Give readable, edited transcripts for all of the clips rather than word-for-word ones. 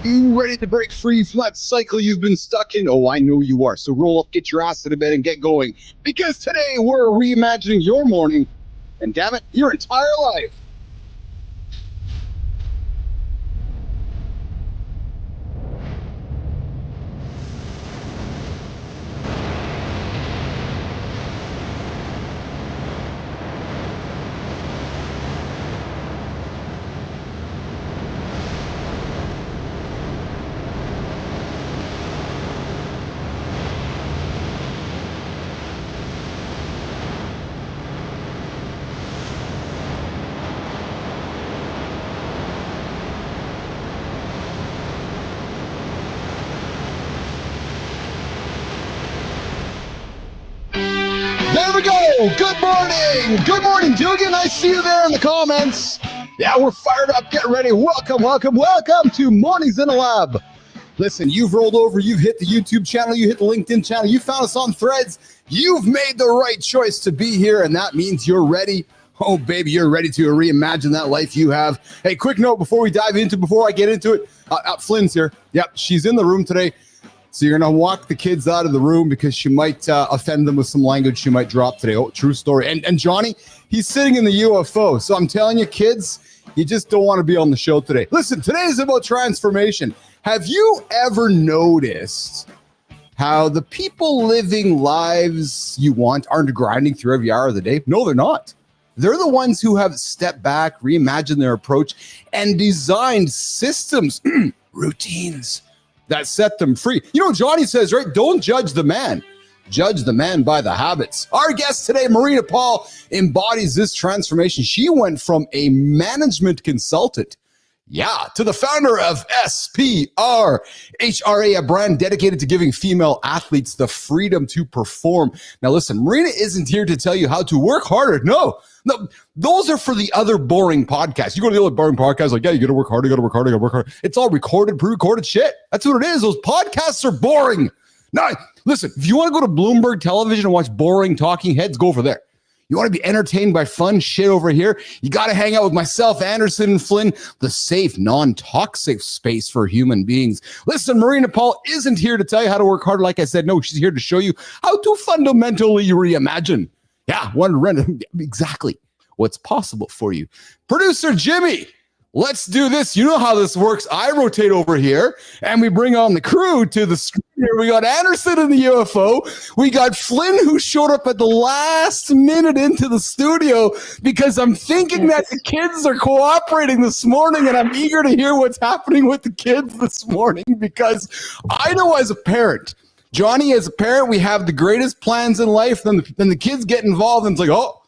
You ready to break free from that cycle you've been stuck in? Oh, I know you are. So roll up, get your ass out of bed, and get going. Because today we're reimagining your morning, and damn it, your entire life. There we go. Good morning. Good morning, Dugan. I see you there in the comments. Yeah, we're fired up. Get ready. Welcome, welcome, welcome to Mornings in the Lab. Listen, you've rolled over. You've hit the YouTube channel. You hit the LinkedIn channel. You found us on Threads. You've made the right choice to be here, and that means you're ready. Oh, baby, you're ready to reimagine that life you have. Hey, quick note before I get into it. Flynn's here. Yep, she's in the room today. So you're going to walk the kids out of the room because she might offend them with some language she might drop today. Oh, true story. And Johnny, he's sitting in the UFO. So I'm telling you, kids, you just don't want to be on the show today. Listen, today is about transformation. Have you ever noticed how the people living lives you want aren't grinding through every hour of the day? No, they're not. They're the ones who have stepped back, reimagined their approach, and designed systems, routines, that set them free. You know, Johnny says, right? Don't judge the man. Judge the man by the habits. Our guest today, Marina Paul, embodies this transformation. She went from a management consultant, to the founder of SPRHRA, a brand dedicated to giving female athletes the freedom to perform. Now, listen, Marina isn't here to tell you how to work harder. No, those are for the other boring podcasts. You go to the other boring podcasts, like, yeah, you got to work harder, you got to work harder, you got to work harder. It's all recorded, pre-recorded shit. That's what it is. Those podcasts are boring. Now, listen, if you want to go to Bloomberg Television and watch boring talking heads, go over there. You want to be entertained by fun shit over here? You got to hang out with myself, Andersen, and Flynn, the safe, non-toxic space for human beings. Listen, Marina Paul isn't here to tell you how to work harder. Like I said, no, she's here to show you how to fundamentally reimagine. Yeah, exactly what's possible for you. Producer Jimmy, let's do this. You know how this works. I rotate over here, and we bring on the crew to the screen here. We got Andersen in the UFO. We got Flynn, who showed up at the last minute into the studio because I'm thinking that the kids are cooperating this morning, and I'm eager to hear what's happening with the kids this morning because I know as a parent, Johnny, as a parent, we have the greatest plans in life. Then the kids get involved, and it's like, oh,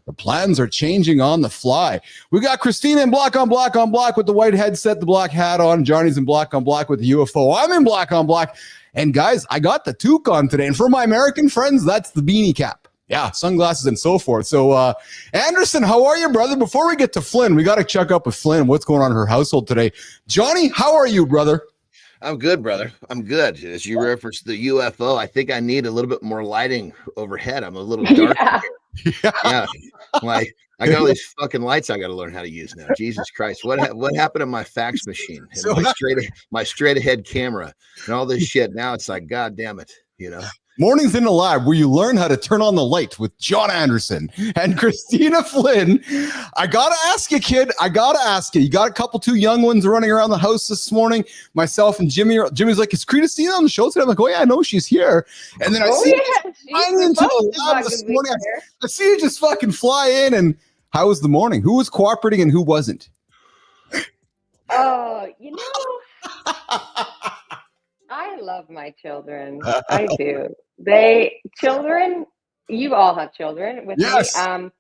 the plans are changing on the fly. We got Kristina in black on black on black with the white headset, the black hat on. Johnny's in black on black with the UFO. I'm in black on black. And guys, I got the toque on today. And for my American friends, that's the beanie cap. Yeah, sunglasses and so forth. So, Andersen, how are you, brother? Before we get to Flynn, we got to check up with Flynn. What's going on in her household today? Johnny, how are you, brother? I'm good, brother. I'm good. As you referenced the UFO, I think I need a little bit more lighting overhead. I'm a little dark. Yeah. Like, I got all these fucking lights I got to learn how to use now. Jesus Christ. What happened to my fax machine and my straight ahead camera and all this shit? Now it's like, God damn it, you know. Mornings in the Lab, where you learn how to turn on the light with John Andersen and Kristina Flynn. I got to ask you, kid. I got to ask you. You got a couple, two young ones running around the house this morning. Myself and Jimmy. Jimmy's like, is Kristina on the show today? I'm like, oh, yeah, I know she's here. And then I see you into the lab this morning. I see you just fucking fly in. And how was the morning? Who was cooperating and who wasn't? Oh, you know. I love my children. I do. You all have children with yes. me.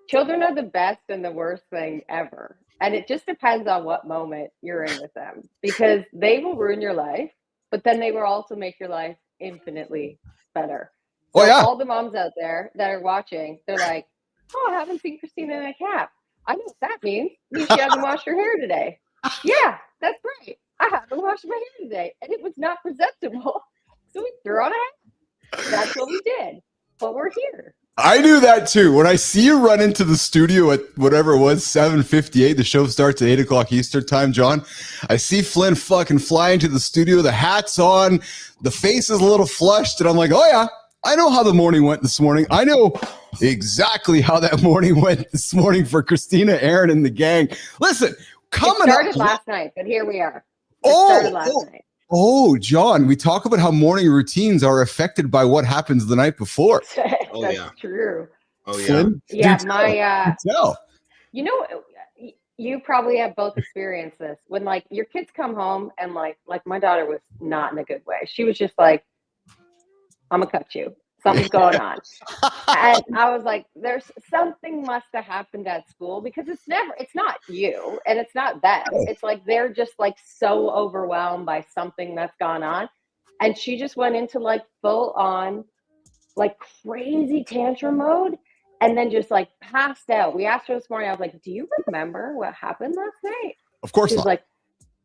Children are the best and the worst thing ever. And it just depends on what moment you're in with them because they will ruin your life, but then they will also make your life infinitely better. So all the moms out there that are watching, they're like, oh, I haven't seen Kristina in a cap. I know what that means. It means she hasn't washed her hair today. Yeah, that's great. I haven't washed my hair today, and it was not presentable. So we threw on a hat. That's what we did. But we're here. I do that too. When I see you run into the studio at whatever it was, 7:58, the show starts at 8 o'clock Eastern time, John. I see Flynn fucking fly into the studio, the hat's on, the face is a little flushed, and I'm like, oh yeah, I know how the morning went this morning. I know exactly how that morning went this morning for Kristina, Aaron, and the gang. Listen, It started last night, but here we are. It started last night. Oh, John, we talk about how morning routines are affected by what happens the night before. That's true. Oh, yeah. Flynn, Yeah, tell. You know, you probably have both experienced this. When, like, your kids come home and, like my daughter was not in a good way. She was just like, I'm going to cut you. Something's going on. And I was like, there's something must have happened at school, because it's not you and it's not them. It's like, they're just like so overwhelmed by something that's gone on. And she just went into like full on, like crazy tantrum mode, and then just like passed out. We asked her this morning, I was like, do you remember what happened last night? Of course She's not. like,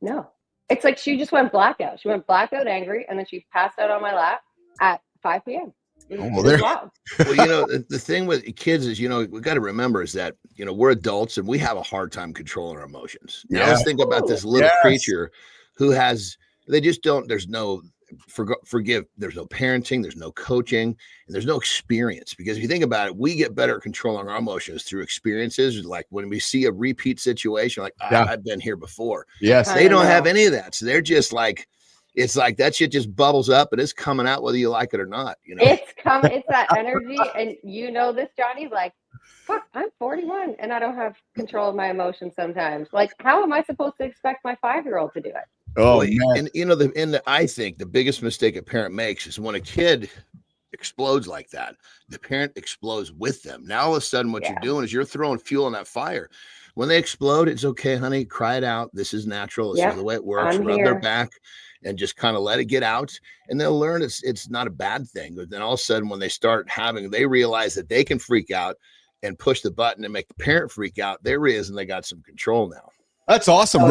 no. It's like she just went blackout. She went blackout angry, and then she passed out on my lap at 5 p.m. Well, there. Well, you know, the thing with kids is, you know, we got to remember is that, you know, we're adults and we have a hard time controlling our emotions. Now let's think about this little creature who has, they just don't, there's no forgive, there's no parenting, there's no coaching, and there's no experience. Because if you think about it, we get better at controlling our emotions through experiences. Like when we see a repeat situation, like I've been here before. Yes. They don't have any of that. So they're just like, it's like that shit just bubbles up and it's coming out whether you like it or not. You know, it's that energy. And you know this, Johnny's like, fuck, I'm 41 and I don't have control of my emotions sometimes. Like, how am I supposed to expect my 5-year-old to do it? Oh, man. And you know, I think the biggest mistake a parent makes is when a kid explodes like that, the parent explodes with them. Now all of a sudden what you're doing is you're throwing fuel on that fire. When they explode, it's okay, honey, cry it out. This is natural. This is the way it works. Rub their back and just kind of let it get out, and they'll learn it's not a bad thing. But then all of a sudden when they start they realize that they can freak out and push the button and make the parent freak out. There is, and they got some control now. That's awesome.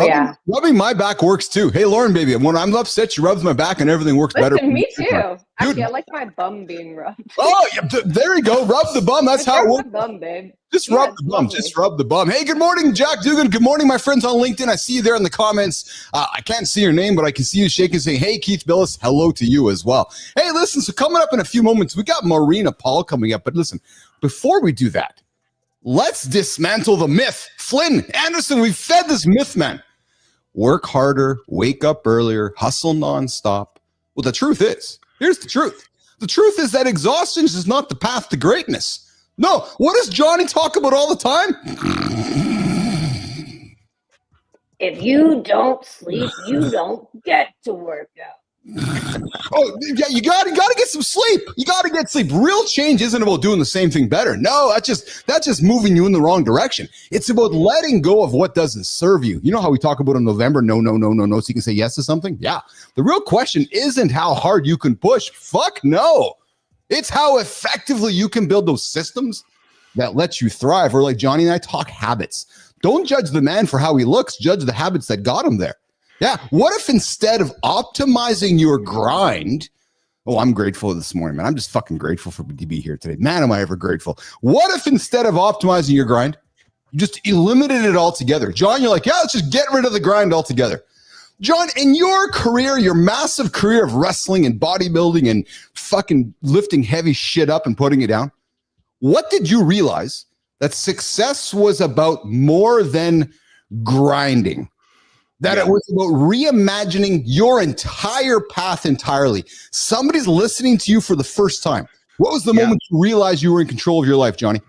Rubbing my back works too. Hey, Lauren, baby, when I'm upset, she rubs my back and everything works better. Me too. Actually, I like my bum being rubbed. Oh, there you go. Rub the bum. That's how it works. Bum, babe. Just rub the bum. Just rub the bum. Hey, good morning, Jack Dugan. Good morning, my friends on LinkedIn. I see you there in the comments. I can't see your name, but I can see you shaking, saying, hey, Keith Bilous, hello to you as well. Hey, listen, so coming up in a few moments, we got Marina Paul coming up. But listen, before we do that, let's dismantle the myth. Flynn, Andersen, we've fed this myth, man. Work harder, wake up earlier, hustle nonstop. Well, the truth is, here's the truth. The truth is that exhaustion is not the path to greatness. No, what does Johnny talk about all the time? If you don't sleep, you don't get to work out. Oh, yeah, you gotta get some sleep. You gotta get sleep. Real change isn't about doing the same thing better. No, that's just moving you in the wrong direction. It's about letting go of what doesn't serve you. You know how we talk about in November, no, so you can say yes to something? Yeah. The real question isn't how hard you can push. Fuck no. It's how effectively you can build those systems that let you thrive. Or like Johnny and I talk habits. Don't judge the man for how he looks. Judge the habits that got him there. Yeah. What if instead of optimizing your grind, I'm grateful this morning, man. I'm just fucking grateful to be here today. Man, am I ever grateful. What if instead of optimizing your grind, you just eliminated it altogether? John, you're like, yeah, let's just get rid of the grind altogether. John, in your career, your massive career of wrestling and bodybuilding and fucking lifting heavy shit up and putting it down, what did you realize that success was about more than grinding? That it was about reimagining your entire path entirely. Somebody's listening to you for the first time. What was the moment you realized you were in control of your life, Johnny?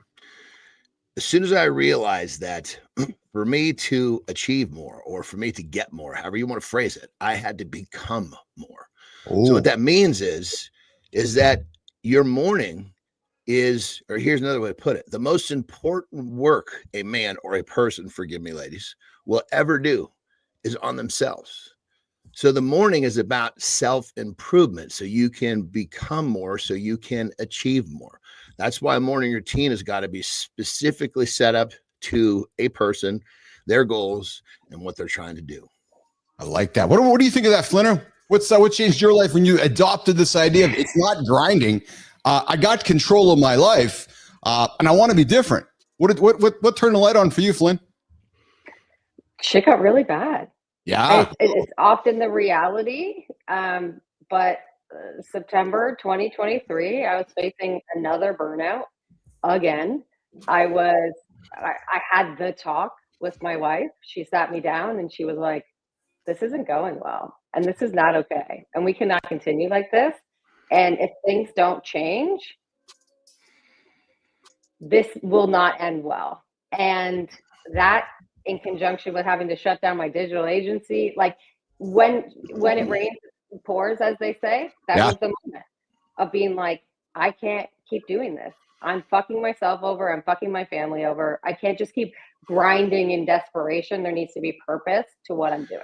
As soon as I realized that for me to achieve more or for me to get more, however you want to phrase it, I had to become more. Ooh. So what that means is that your morning is, or here's another way to put it, the most important work a man or a person, forgive me, ladies, will ever do is on themselves. So the morning is about self-improvement, so you can become more, so you can achieve more. That's why a morning routine has got to be specifically set up to a person, their goals, and what they're trying to do. I like that. What do you think of that, Flinner? What changed your life when you adopted this idea of it's not grinding? I got control of my life. and I want to be different. What turned the light on for you, Flynn? Shit got really bad. Yeah. It's often the reality. But September 2023, I was facing another burnout again. I had the talk with my wife. She sat me down and she was like, this isn't going well. And this is not okay. And we cannot continue like this. And if things don't change, this will not end well. And that, in conjunction with having to shut down my digital agency, like when it rains, it pours, as they say, that was the moment of being like, I can't keep doing this. I'm fucking myself over. I'm fucking my family over. I can't just keep grinding in desperation. There needs to be purpose to what I'm doing.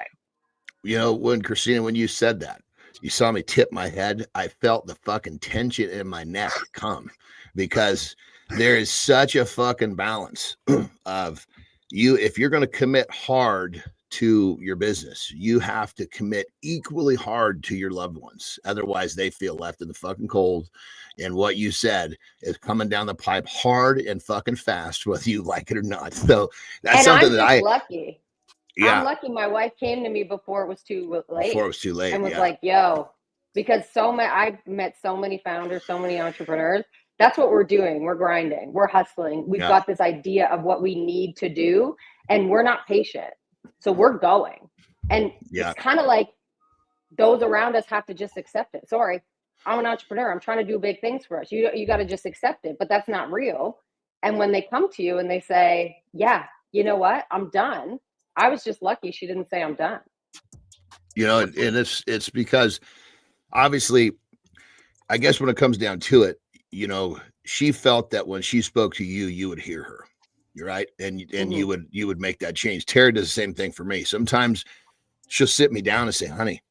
You know, Kristina, when you said that, you saw me tip my head. I felt the fucking tension in my neck come, because there is such a fucking balance of you. If you're going to commit hard to your business, you have to commit equally hard to your loved ones. Otherwise, they feel left in the fucking cold. And what you said is coming down the pipe hard and fucking fast, whether you like it or not. So that's something that I'm lucky. Yeah. I'm lucky my wife came to me before it was too late. Before it was too late. And was like, yo, because I've met so many founders, so many entrepreneurs. That's what we're doing. We're grinding. We're hustling. We've got this idea of what we need to do, and we're not patient. So we're going. And it's kind of like those around us have to just accept it. Sorry, I'm an entrepreneur. I'm trying to do big things for us. You got to just accept it, but that's not real. And when they come to you and they say, yeah, you know what? I'm done. I was just lucky she didn't say I'm done. You know, and it's because obviously, I guess when it comes down to it, you know, she felt that when she spoke to you, you would hear her. You're right. And you would make that change. Tara does the same thing for me. Sometimes she'll sit me down and say, honey,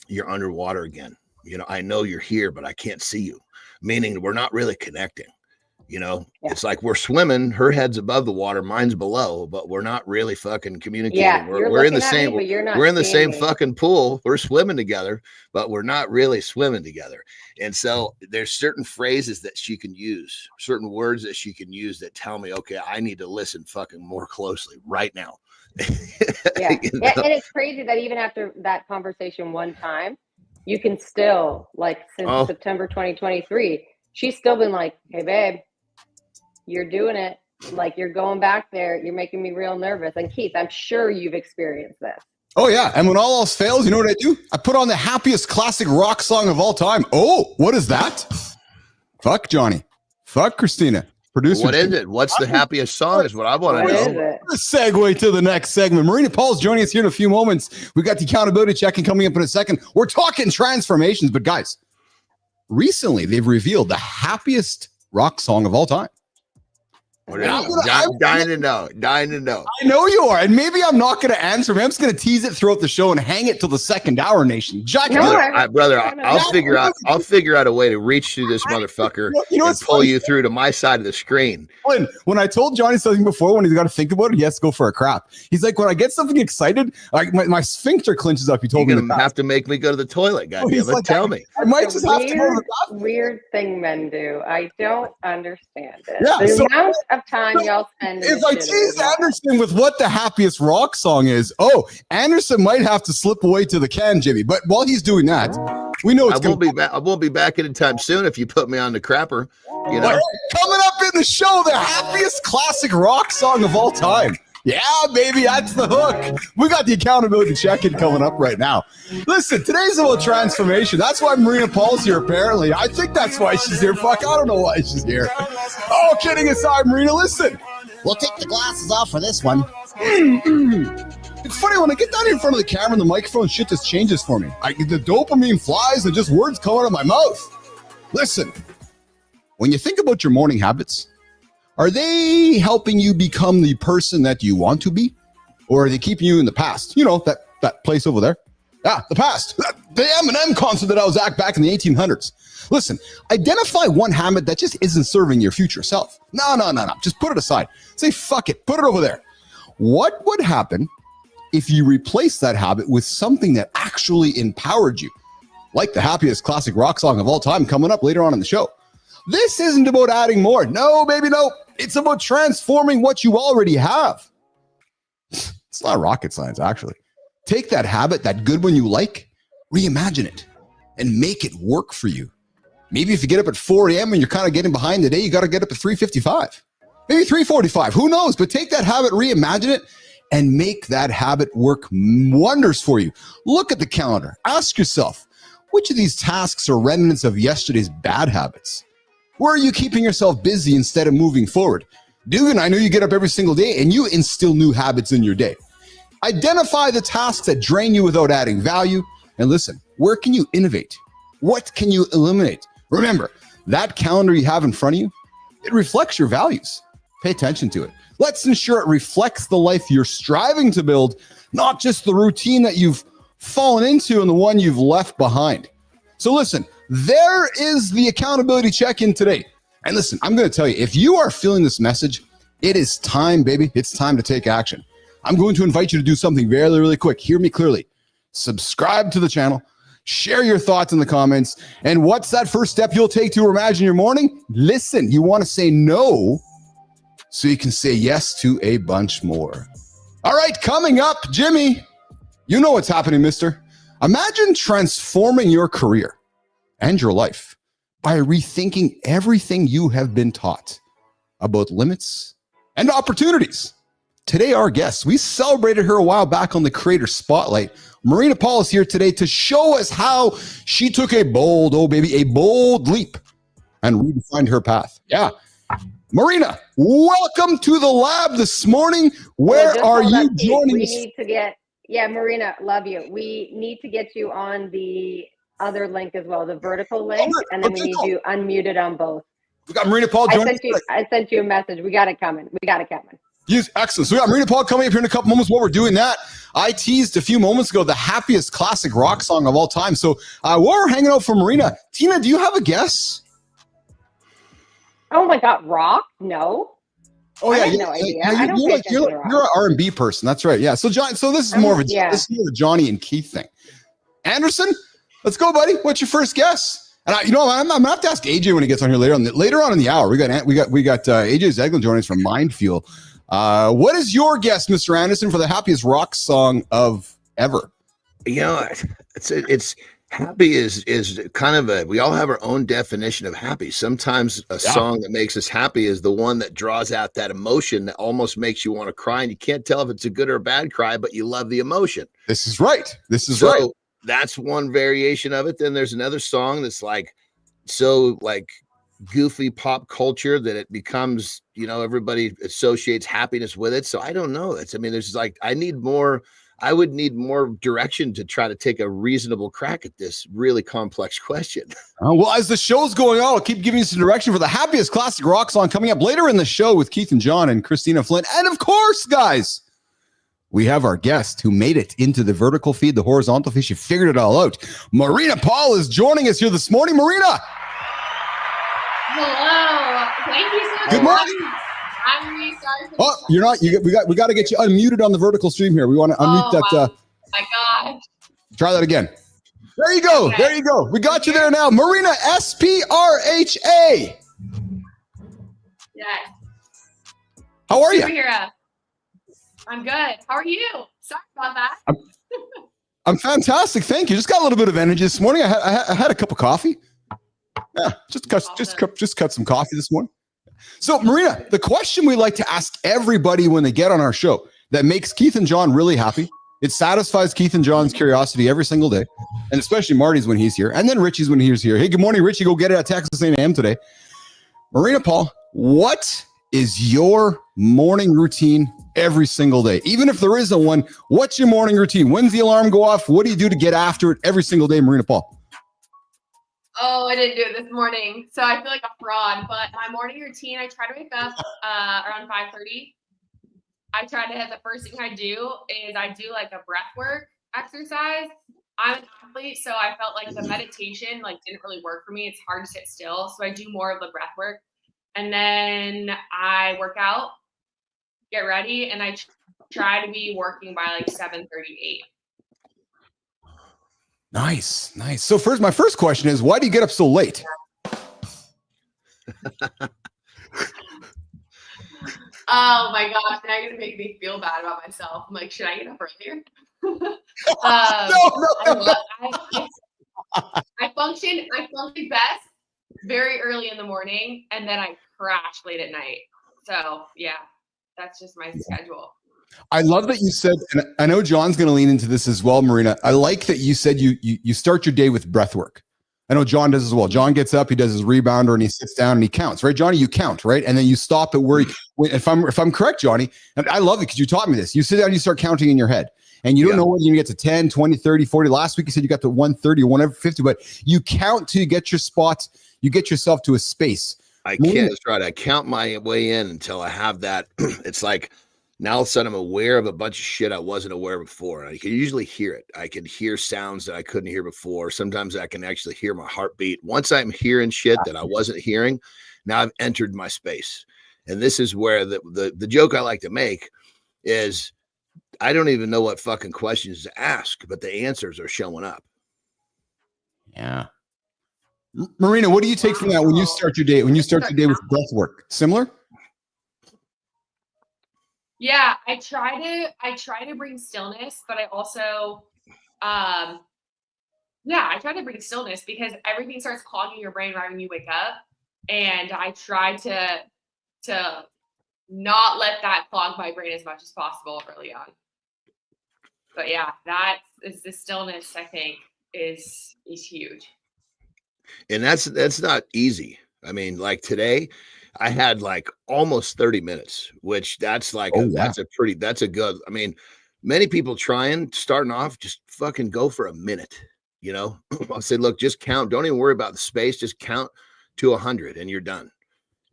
you're underwater again. You know, I know you're here, but I can't see you. Meaning we're not really connecting. You know, it's like we're swimming, her head's above the water, mine's below, but we're not really fucking communicating. Yeah, we're in the same, we're in the same fucking pool. We're swimming together, but we're not really swimming together. And so there's certain phrases that she can use, certain words that she can use that tell me, okay, I need to listen fucking more closely right now. Yeah. You know? And it's crazy that even after that conversation one time, you can still, like, since September 2023, she's still been like, hey, babe, you're doing it. Like, you're going back there. You're making me real nervous. And Keith, I'm sure you've experienced this. Oh, yeah. And when all else fails, you know what I do? I put on the happiest classic rock song of all time. Oh, what is that? Fuck Johnny. Fuck Kristina. Producer. What is it? What's the happiest song is what I want to know. Segue to the next segment. Marina Paul's joining us here in a few moments. We got the accountability check-in coming up in a second. We're talking transformations, but guys, recently they've revealed the happiest rock song of all time. I'm dying to know. I know you are, and maybe I'm not going to answer. I'm just going to tease it throughout the show and hang it till the second hour, nation. I'll figure out a way to reach through this motherfucker and pull you through to my side of the screen. When I told Johnny something before, when he's got to think about it, he has to go for a crap. He's like, when I get something excited, like my sphincter clenches up. He told me to have to make me go to the toilet. Goddamn, tell me. I might just have to go to the bathroom. Weird thing men do. I don't understand it. Yeah, the amount of time y'all spend. If I tease Andersen with what the happiest rock song is, Andersen might have to slip away to the can, Jimmy. But while he's doing that, we know I won't be back anytime soon if you put me on the crapper. You know, coming up in the show, the happiest classic rock song of all time. Yeah, baby, that's the hook. We got the accountability check-in coming up right now. Listen, today's about transformation. That's why Marina Paul's here, apparently. I think that's why she's here. Fuck, I don't know why she's here. Oh, kidding aside, Marina, listen. We'll take the glasses off for this one. It's funny, when I get down here in front of the camera and the microphone, shit just changes for me. The dopamine flies and just words come out of my mouth. Listen, when you think about your morning habits, are they helping you become the person that you want to be? Or are they keeping you in the past? You know, that place over there? Yeah, the past. The M&M concert that I was at back in the 1800s. Listen, identify one habit that just isn't serving your future self. No. Just put it aside. Say, fuck it. Put it over there. What would happen if you replace that habit with something that actually empowered you? Like the happiest classic rock song of all time coming up later on in the show. This isn't about adding more. No, baby, no. It's about transforming what you already have. It's not rocket science, actually. Take that habit, that good one you like, reimagine it, and make it work for you. Maybe if you get up at 4 a.m. and you're kind of getting behind the day, you got to get up at 3:55, maybe 3:45. Who knows? But take that habit, reimagine it, and make that habit work wonders for you. Look at the calendar. Ask yourself, which of these tasks are remnants of yesterday's bad habits? Where are you keeping yourself busy instead of moving forward? Dugan, I know you get up every single day and you instill new habits in your day. Identify the tasks that drain you without adding value. And listen, where can you innovate? What can you eliminate? Remember, that calendar you have in front of you, it reflects your values. Pay attention to it. Let's ensure it reflects the life you're striving to build, not just the routine that you've fallen into and the one you've left behind. So listen, there is the accountability check-in today. And listen, I'm going to tell you, if you are feeling this message, it is time, baby. It's time to take action. I'm going to invite you to do something really, really quick. Hear me clearly. Subscribe to the channel. Share your thoughts in the comments. And what's that first step you'll take to imagine your morning? Listen, you want to say no so you can say yes to a bunch more. All right, coming up, Jimmy, you know what's happening, mister. Imagine transforming your career and your life by rethinking everything you have been taught about limits and opportunities. Today, our guest, we celebrated her a while back on the Creator Spotlight. Marina Paul is here today to show us how she took a bold leap and redefined her path. Yeah. Marina, welcome to the lab this morning. Where are you joining us? Marina, love you. We need to get you on the other link as well, the vertical link, and then we need you unmuted on both. We got Marina Paul joining us. I sent you a message. We got it coming. Yes, excellent. So we got Marina Paul coming up here in a couple moments. While we're doing that, I teased a few moments ago the happiest classic rock song of all time. So while we're hanging out for Marina, Tina, do you have a guess? Oh my God, rock? No. Oh yeah, no idea. You're an R&B person. That's right. Yeah. So John, this is more of a Johnny and Keith thing. Andersen, let's go, buddy. What's your first guess? And I'm gonna have to ask AJ when he gets on here later on in the hour. We got AJ Zeglin joining us from Mindfuel. What is your guess, Mr. Andersen, for the happiest rock song of ever? It's happy is kind of we all have our own definition of happy. Sometimes a song that makes us happy is the one that draws out that emotion that almost makes you want to cry, and you can't tell if it's a good or a bad cry, but you love the emotion. This is right. Right. That's one variation of it. Then there's another song that's so goofy pop culture that it becomes, everybody associates happiness with it. So I don't know. I would need more direction to try to take a reasonable crack at this really complex question. Well, as the show's going on, I'll keep giving you some direction for the happiest classic rock song coming up later in the show with Keith and John and Kristina, Flynn. And of course, guys, we have our guest who made it into the vertical feed, the horizontal feed. She figured it all out. Marina Paul is joining us here this morning. Marina. Hello. Thank you so much. Good morning. I'm really sorry for you're not. We got to get you unmuted on the vertical stream here. We want to unmute that. Wow. My gosh. Try that again. There you go. Okay. There you go. We got you there now. Marina, SPRHRA. Yes. How are you? Superhero. I'm good. How are you? Sorry about that. I'm fantastic. Thank you. Just got a little bit of energy this morning. I had a cup of coffee. Yeah, just cut some coffee this morning. So, Marina, the question we like to ask everybody when they get on our show that makes Keith and John really happy, it satisfies Keith and John's curiosity every single day, and especially Marty's when he's here, and then Richie's when he's here. Hey, good morning, Richie. Go get it at Texas A&M today. Marina Paul, what is your morning routine every single day? Even if there isn't one, what's your morning routine? When's the alarm go off? What do you do to get after it every single day, Marina Paul? Oh, I didn't do it this morning, so I feel like a fraud. But my morning routine, I try to wake up around 5:30. I try to the first thing I do is I do like a breath work exercise. I'm an athlete, so I felt like the meditation didn't really work for me. It's hard to sit still, so I do more of the breath work. And then I work out, get ready, and I try to be working by 7:38. Nice. So my first question is, why do you get up so late? Oh my gosh, now you're gonna make me feel bad about myself. I'm like, should I get up earlier? I function best very early in the morning, and then I crash late at night. So yeah, that's just my schedule. I love that you said, and I know John's going to lean into this as well, Marina. I like that you said you start your day with breath work. I know John does as well. John gets up, he does his rebounder, and he sits down and he counts, right? Johnny, you count, right? And then you stop at where, if I'm correct, Johnny, and I love it because you taught me this. You sit down and you start counting in your head. And you don't know whether you get to 10, 20, 30, 40. Last week you said you got to 130 or 150, but you count till you get your spot. You get yourself to a space. I can't. That's right. I count my way in until I have that. It's like now all of a sudden I'm aware of a bunch of shit I wasn't aware before. I can usually hear it. I can hear sounds that I couldn't hear before. Sometimes I can actually hear my heartbeat. Once I'm hearing shit that I wasn't hearing, now I've entered my space. And this is where the joke I like to make is I don't even know what fucking questions to ask, but the answers are showing up. Yeah. Marina, what do you take from that when you start your day? When you start your day with breath work, similar? Yeah, I try to bring stillness, but I also, I try to bring stillness because everything starts clogging your brain right when you wake up, and I try to not let that clog my brain as much as possible early on. But yeah, that is the stillness, I think, is huge. And that's not easy. I mean, like today, I had like almost 30 minutes, which that's like that's a good. I mean, many people starting off, just fucking go for a minute. You know, I'll say, look, just count. Don't even worry about the space. Just count to 100 and you're done.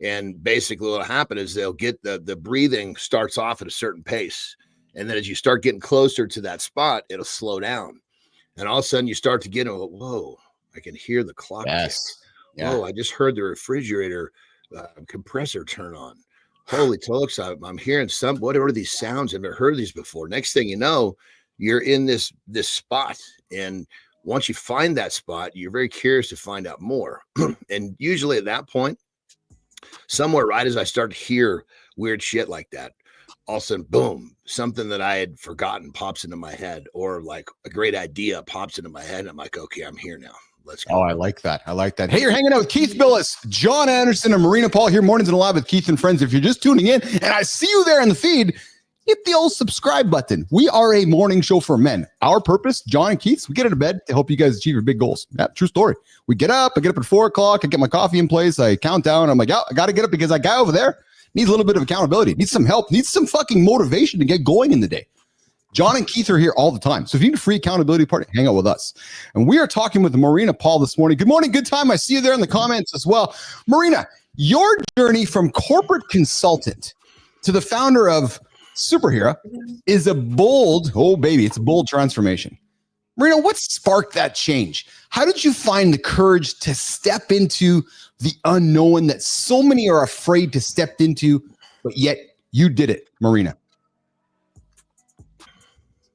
And basically what'll happen is they'll get the breathing starts off at a certain pace. And then as you start getting closer to that spot, it'll slow down. And all of a sudden you start to get, whoa, I can hear the clock. Yes. Yeah. Whoa, I just heard the refrigerator compressor turn on. Holy smokes, I'm hearing what are these sounds? I've never heard these before. Next thing you know, you're in this spot. And once you find that spot, you're very curious to find out more. And usually at that point, somewhere right as I start to hear weird shit like that, all of a sudden, boom, something that I had forgotten pops into my head, or like a great idea pops into my head. And I'm like, okay, I'm here now. Let's go. Oh, I like that. I like that. Hey, you're hanging out with Keith Bilous, John Andersen, and Marina Paul here, Mornings in the Lab with Keith and Friends. If you're just tuning in and I see you there in the feed, hit the old subscribe button. We are a morning show for men. Our purpose, John and Keith's, we get out of bed to help you guys achieve your big goals. Yeah, true story. We get up. I get up at 4 o'clock. I get my coffee in place. I count down. I'm like, I got to get up because that guy over there needs a little bit of accountability, needs some help, needs some fucking motivation to get going in the day. John and Keith are here all the time. So if you need a free accountability party, hang out with us. And we are talking with Marina Paul this morning. Good morning. Good time. I see you there in the comments as well. Marina, your journey from corporate consultant to the founder of SPRHRA is a bold, it's a bold transformation. Marina, what sparked that change? How did you find the courage to step into the unknown that so many are afraid to step into, but yet you did it, Marina?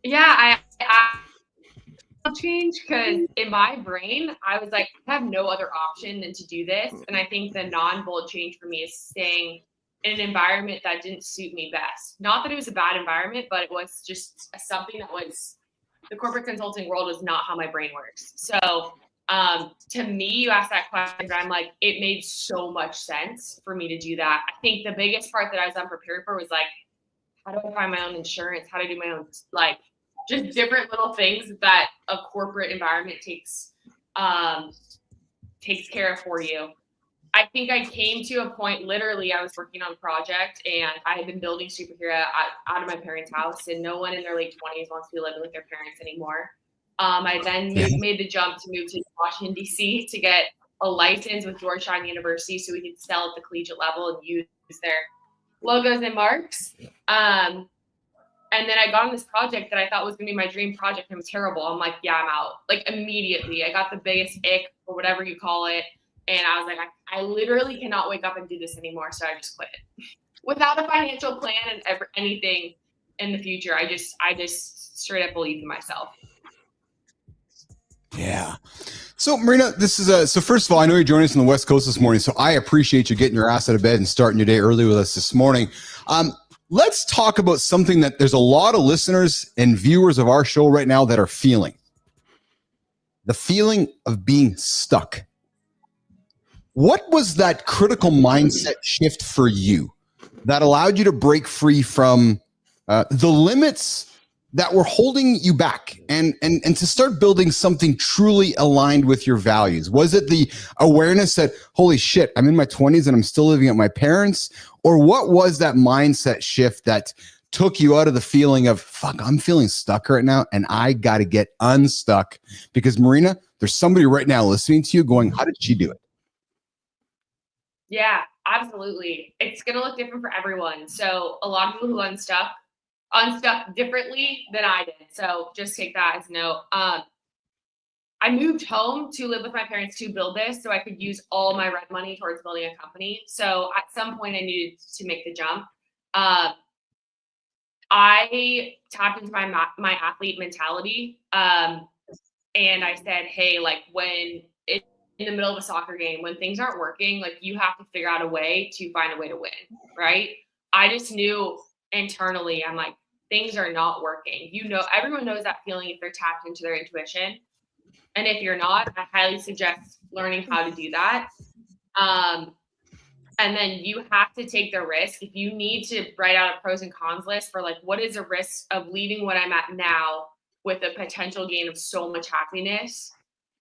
Yeah, I changed because in my brain, I was like, I have no other option than to do this. And I think the non-bold change for me is staying in an environment that didn't suit me best. Not that it was a bad environment, but it was just something that was, the corporate consulting world is not how my brain works. So to me, you asked that question, and I'm like, it made so much sense for me to do that. I think the biggest part that I was unprepared for was like, how do I find my own insurance? How to do my own, like, just different little things that a corporate environment takes care of for you. I think I came to a point, literally, I was working on a project and I had been building SPRHRA out of my parents' house, and no one in their late 20s wants to be living with their parents anymore. I then made the jump to move to Washington, D.C. to get a license with Georgetown University so we could sell at the collegiate level and use their logos and marks. And then I got on this project that I thought was going to be my dream project, and it was terrible. I'm like, yeah, I'm out. Like, immediately. I got the biggest ick, or whatever you call it. And I was like, I literally cannot wake up and do this anymore. So I just quit it. Without a financial plan and anything in the future. I just straight up believe in myself. Yeah. So Marina, this is so first of all, I know you're joining us on the West Coast this morning, so I appreciate you getting your ass out of bed and starting your day early with us this morning. Let's talk about something that there's a lot of listeners and viewers of our show right now that are feeling. The feeling of being stuck. What was that critical mindset shift for you that allowed you to break free from the limits that were holding you back and to start building something truly aligned with your values? Was it the awareness that, holy shit, I'm in my 20s and I'm still living at my parents'? Or what was that mindset shift that took you out of the feeling of, fuck, I'm feeling stuck right now and I got to get unstuck? Because Marina, there's somebody right now listening to you going, how did she do it? Yeah, absolutely. It's going to look different for everyone. So a lot of people who unstuck differently than I did. So just take that as a note. I moved home to live with my parents to build this so I could use all my rent money towards building a company. So at some point I needed to make the jump. I tapped into my athlete mentality. And I said, hey, like when it's in the middle of a soccer game, when things aren't working, like you have to figure out a way to find a way to win, right? I just knew internally, I'm like, things are not working. You know, everyone knows that feeling if they're tapped into their intuition. And if you're not, I highly suggest learning how to do that. And then you have to take the risk. If you need to write out a pros and cons list for like, what is the risk of leaving what I'm at now with a potential gain of so much happiness?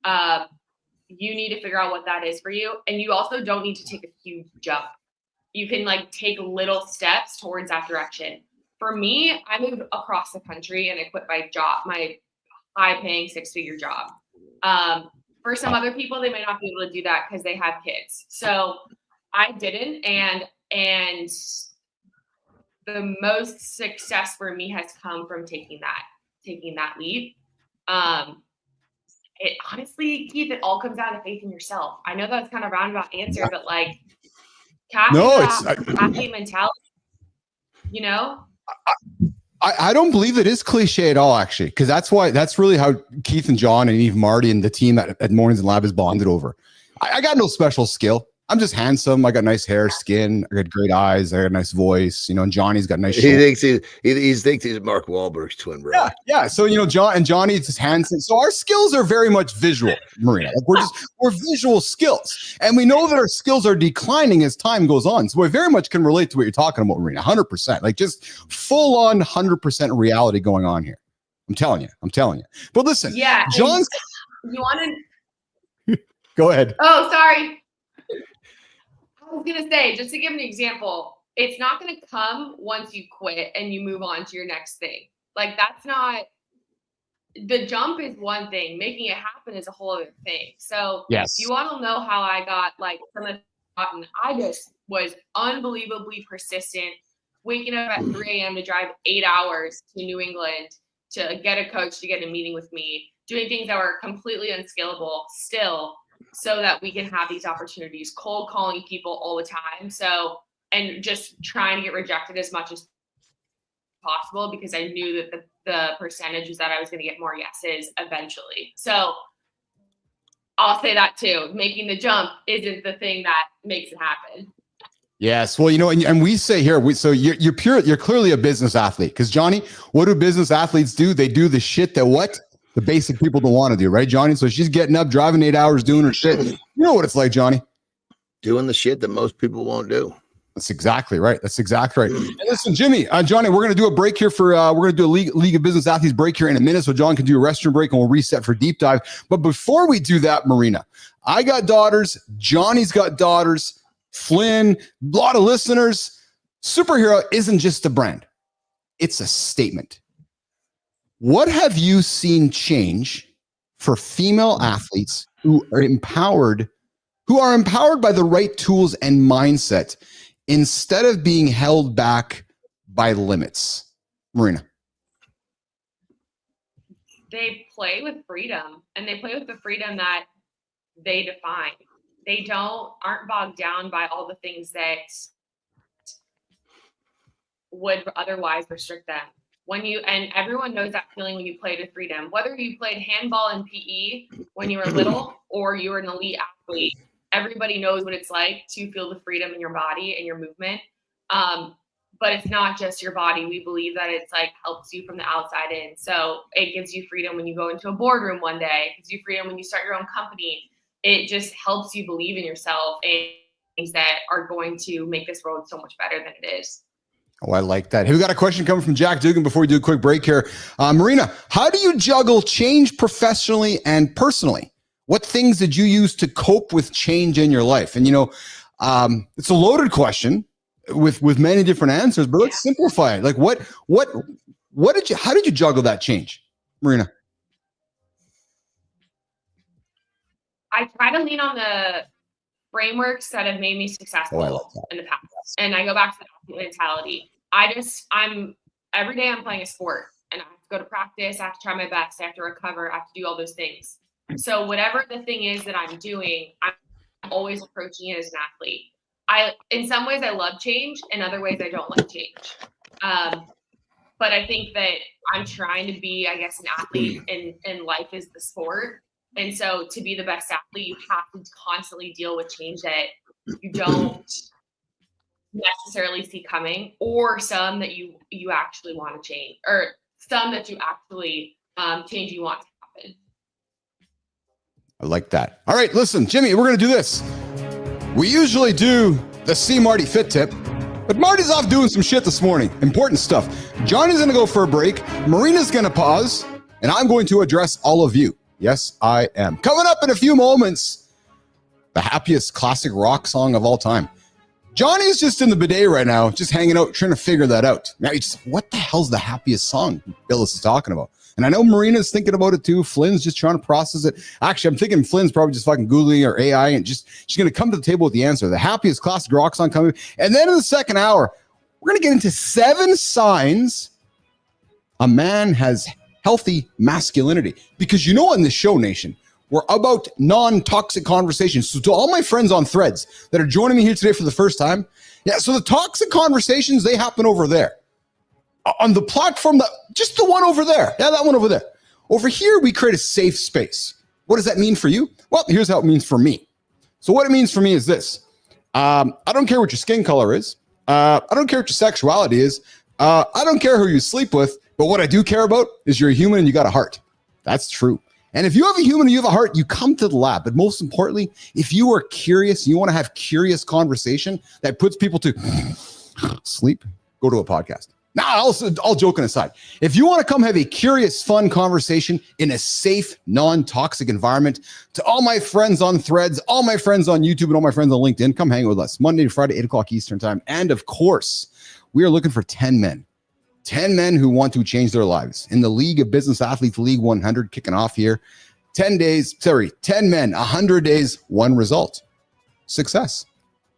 You need to figure out what that is for you. And you also don't need to take a huge jump. You can like take little steps towards that direction. For me, I moved across the country and I quit my job, my high-paying 6-figure job. For some other people, they might not be able to do that because they have kids. So I didn't, and the most success for me has come from taking that leap. It honestly, Keith, it all comes down to faith in yourself. I know that's kind of a roundabout answer, but like, athlete mentality, you know? I don't believe it is cliche at all, actually, because that's really how Keith and John and even Marty and the team at Mornings and Lab is bonded over. I got no special skill. I'm just handsome. I got nice hair, skin. I got great eyes. I got a nice voice. You know, and Johnny's got nice. He thinks he's Mark Wahlberg's twin brother. Yeah. So you know, Johnny's just handsome. So our skills are very much visual, Marina. Like we're visual skills, and we know that our skills are declining as time goes on. So I very much can relate to what you're talking about, Marina. 100%, like just full on 100% reality going on here. I'm telling you. But listen, yeah, John's. You want to go ahead? Oh, sorry. I was going to say, just to give an example, it's not going to come once you quit and you move on to your next thing. Like that's not, the jump is one thing, making it happen is a whole other thing. So yes, you want to know how I got like from the button. I just was unbelievably persistent, waking up at 3 a.m. to drive 8 hours to New England to get a coach to get a meeting with me, doing things that were completely unscalable still, so that we can have these opportunities, cold calling people all the time. So, and just trying to get rejected as much as possible because I knew that the percentage was that I was going to get more yeses eventually. So I'll say that too. Making the jump isn't the thing that makes it happen. Yes. Well, you know, and we say here, so you're clearly a business athlete because Johnny, what do business athletes do? They do the shit that what? The basic people don't want to do, right, Johnny? So she's getting up, driving 8 hours, doing her shit. You know what it's like, Johnny? Doing the shit that most people won't do. That's exactly right. And listen, Jimmy, Johnny, we're going to do a break here for, we're going to do a League of Business Athletes break here in a minute. So John can do a restroom break and we'll reset for deep dive. But before we do that, Marina, I got daughters. Johnny's got daughters. Flynn, a lot of listeners. SPRHRA isn't just a brand. It's a statement. What have you seen change for female athletes who are empowered by the right tools and mindset instead of being held back by limits? Marina. They play with freedom, and they play with the freedom that they define. They aren't bogged down by all the things that would otherwise restrict them. and everyone knows that feeling when you play to freedom, whether you played handball in PE when you were little or you were an elite athlete, everybody knows what it's like to feel the freedom in your body and your movement. But it's not just your body. We believe that it's like helps you from the outside in. So it gives you freedom when you go into a boardroom one day. It gives you freedom when you start your own company. It just helps you believe in yourself and things that are going to make this world so much better than it is. Oh, I like that. Hey, we got a question coming from Jack Dugan before we do a quick break here. Marina, how do you juggle change professionally and personally? What things did you use to cope with change in your life? And, it's a loaded question with many different answers, but let's simplify it. Like how did you juggle that change, Marina? I try to lean on the frameworks that have made me successful in the past. And I go back to the mentality. Every day I'm playing a sport and I have to go to practice. I have to try my best. I have to recover. I have to do all those things. So whatever the thing is that I'm doing, I'm always approaching it as an athlete. In some ways I love change. In other ways I don't like change. But I think that I'm trying to be, I guess, an athlete and life is the sport. And so to be the best athlete, you have to constantly deal with change that you don't necessarily see coming, or some that you actually want to change, or some that you actually change you want to happen. I like that. All right, listen, Jimmy, we're going to do this. We usually do the See Marty Fit Tip, but Marty's off doing some shit this morning. Important stuff. Johnny's going to go for a break. Marina's going to pause, and I'm going to address all of you. Yes, I am. Coming up in a few moments, the happiest classic rock song of all time. Johnny's just in the bidet right now, just hanging out, trying to figure that out. Now, what the hell's the happiest song Bilous is talking about? And I know Marina's thinking about it too. Flynn's just trying to process it. Actually, I'm thinking Flynn's probably just fucking Googling or AI and she's going to come to the table with the answer. The happiest classic rock song coming. And then in the second hour, we're going to get into 7 signs a man has healthy masculinity. Because on this show, Nation, we're about non-toxic conversations. So to all my friends on Threads that are joining me here today for the first time, so the toxic conversations, they happen over there. On the platform, just the one over there. Yeah, that one over there. Over here, we create a safe space. What does that mean for you? Well, here's how it means for me. So what it means for me is this. I don't care what your skin color is. I don't care what your sexuality is. I don't care who you sleep with. But what I do care about is you're a human and you got a heart. That's true. And if you have a human and you have a heart, you come to the lab. But most importantly, if you are curious, you want to have curious conversation that puts people to sleep, go to a podcast. Now, all joking aside, if you want to come have a curious, fun conversation in a safe, non-toxic environment, to all my friends on Threads, all my friends on YouTube, and all my friends on LinkedIn, come hang with us Monday to Friday, 8 o'clock Eastern time. And of course, we are looking for 10 men. 10 men who want to change their lives. In the League of Business Athletes, League 100, kicking off here. 10 men, 100 days, 1 result. Success.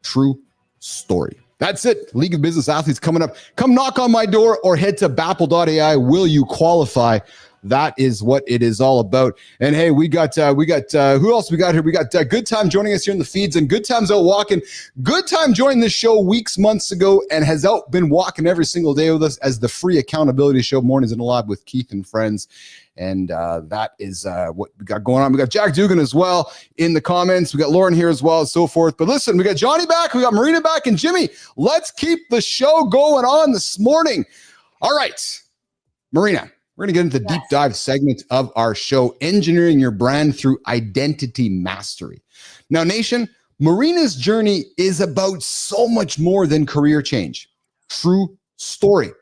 True story. That's it. League of Business Athletes coming up. Come knock on my door or head to BAPL.ai. Will you qualify? That is what it is all about. And hey, we got who else we got here? We got Good Time joining us here in the feeds, and Good Time's out walking. Good Time joined this show months ago and has been walking every single day with us as the free accountability show, Mornings in the Lab with Keith and friends. And that is what we got going on. We got Jack Dugan as well in the comments. We got Lauren here as well and so forth. But listen, we got Johnny back. We got Marina back. And Jimmy, let's keep the show going on this morning. All right, Marina. We're going to get into the deep dive segment of our show, Engineering Your Brand Through Identity Mastery. Now, Nation, Marina's journey is about so much more than career change. True story.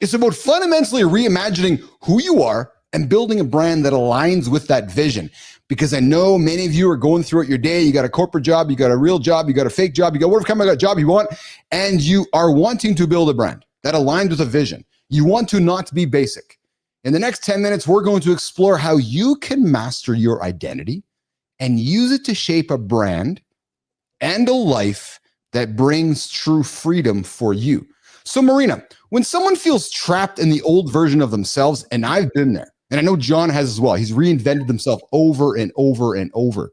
It's about fundamentally reimagining who you are and building a brand that aligns with that vision. Because I know many of you are going throughout your day. You got a corporate job, you got a real job, you got a fake job, you got whatever kind of job you want, and you are wanting to build a brand that aligns with a vision. You want to not be basic. In the next 10 minutes, we're going to explore how you can master your identity and use it to shape a brand and a life that brings true freedom for you. So, Marina, when someone feels trapped in the old version of themselves, and I've been there, and I know John has as well, he's reinvented himself over and over and over.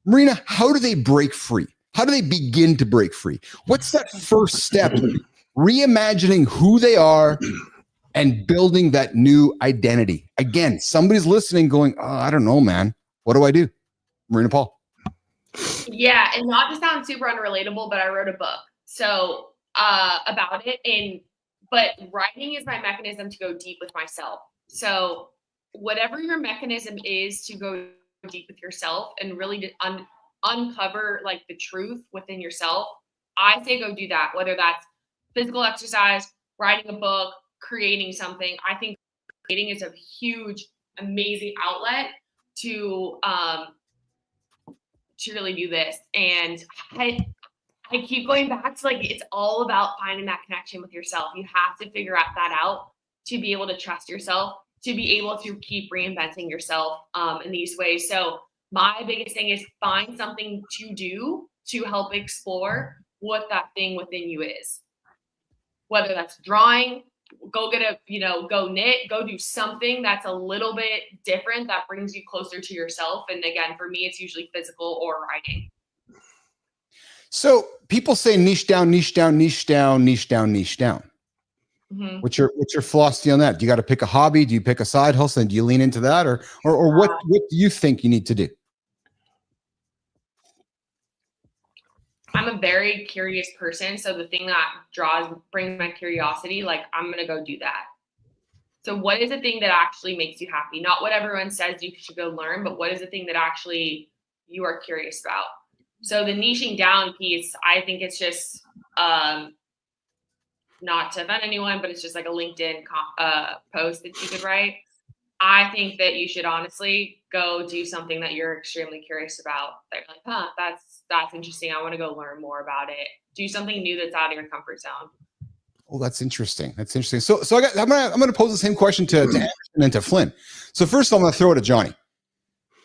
Marina, how do they break free? How do they begin to break free? What's that first step? Reimagining who they are and building that new identity. Again, somebody's listening going, oh, I don't know, man. What do I do? Marina Paul. Yeah, and not to sound super unrelatable, but I wrote a book about it, but writing is my mechanism to go deep with myself. So whatever your mechanism is to go deep with yourself and really to uncover like the truth within yourself, I say go do that. Whether that's physical exercise, writing a book, creating something. I think creating is a huge, amazing outlet to really do this. And I keep going back to like, it's all about finding that connection with yourself. You have to figure that out to be able to trust yourself, to be able to keep reinventing yourself in these ways. So my biggest thing is find something to do to help explore what that thing within you is. Whether that's drawing, go knit, go do something that's a little bit different that brings you closer to yourself. And again, for me, it's usually physical or writing. So people say niche down, niche down, niche down, niche down, niche down. Mm-hmm. What's your philosophy on that? Do you got to pick a hobby? Do you pick a side hustle? And do you lean into that, or what do you think you need to do? I'm a very curious person, so the thing that brings my curiosity, like I'm gonna go do that. So what is the thing that actually makes you happy? Not what everyone says you should go learn, but what is the thing that actually you are curious about? So the niching down piece, I think it's just not to offend anyone, but it's just like a LinkedIn post that you could write. I think that you should honestly go do something that you're extremely curious about. That you're like, that's interesting. I want to go learn more about it. Do something new that's out of your comfort zone. Oh, that's interesting. That's interesting. So I'm gonna pose the same question to Andersen and to Flynn. So first, I'm gonna throw it to Johnny.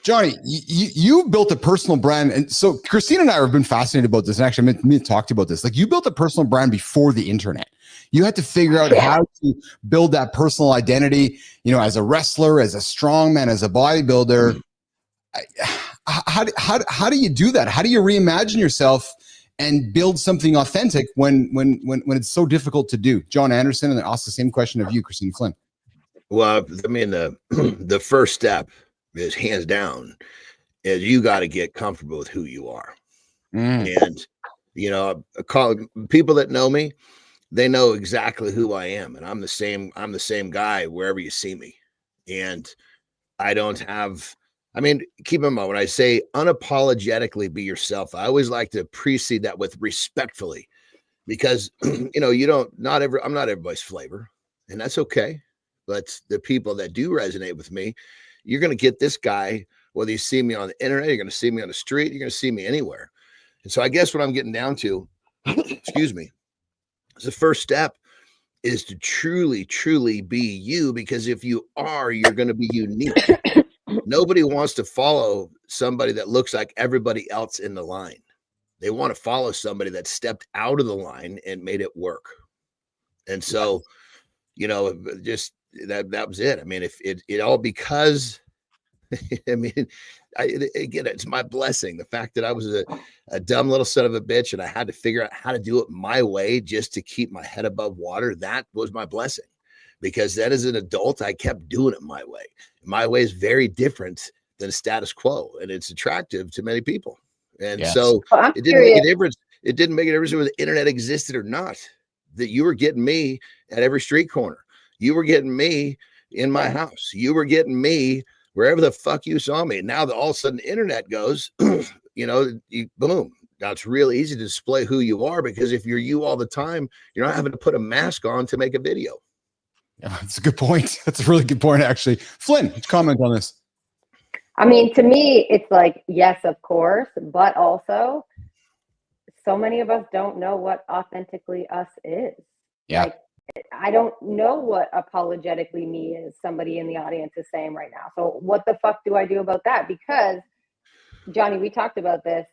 Johnny, you built a personal brand, and so Kristina and I have been fascinated about this. And actually, I meant to talk to you about this. Like, you built a personal brand before the internet. You had to figure out how to build that personal identity. You know, as a wrestler, as a strongman, as a bodybuilder. How do you do that? How do you reimagine yourself and build something authentic when it's so difficult to do? John Andersen, and then ask the same question of you, Kristina Flynn. Well, I mean, the first step is hands down is you got to get comfortable with who you are. And, you know, people that know me, they know exactly who I am. And I'm the same guy wherever you see me. And I don't have, I mean, keep in mind when I say unapologetically be yourself, I always like to precede that with respectfully, because, you know, I'm not everybody's flavor, and that's okay. But the people that do resonate with me, you're going to get this guy, whether you see me on the internet, you're going to see me on the street, you're going to see me anywhere. And so I guess what I'm getting down to, excuse me, is the first step is to truly, truly be you, because if you are, you're going to be unique. Nobody wants to follow somebody that looks like everybody else in the line. They want to follow somebody that stepped out of the line and made it work. And so, you know, just that was it. I mean, if it all because, I mean, again, it's my blessing. The fact that I was a dumb little son of a bitch and I had to figure out how to do it my way just to keep my head above water. That was my blessing, because then as an adult, I kept doing it my way. My way is very different than status quo, and it's attractive to many people. And so it didn't make a difference. It didn't make a difference whether the internet existed or not. That you were getting me at every street corner. You were getting me in my house. You were getting me wherever the fuck you saw me. And now that all of a sudden the internet goes, you know, boom. Now it's really easy to display who you are, because if you're you all the time, you're not having to put a mask on to make a video. Yeah, that's a good point. That's a really good point, actually. Flynn, comment on this. I mean, to me, it's like, yes, of course, but also so many of us don't know what authentically us is. Yeah. Like, I don't know what apologetically me is, somebody in the audience is saying right now. So what the fuck do I do about that? Because, Johnny, we talked about this.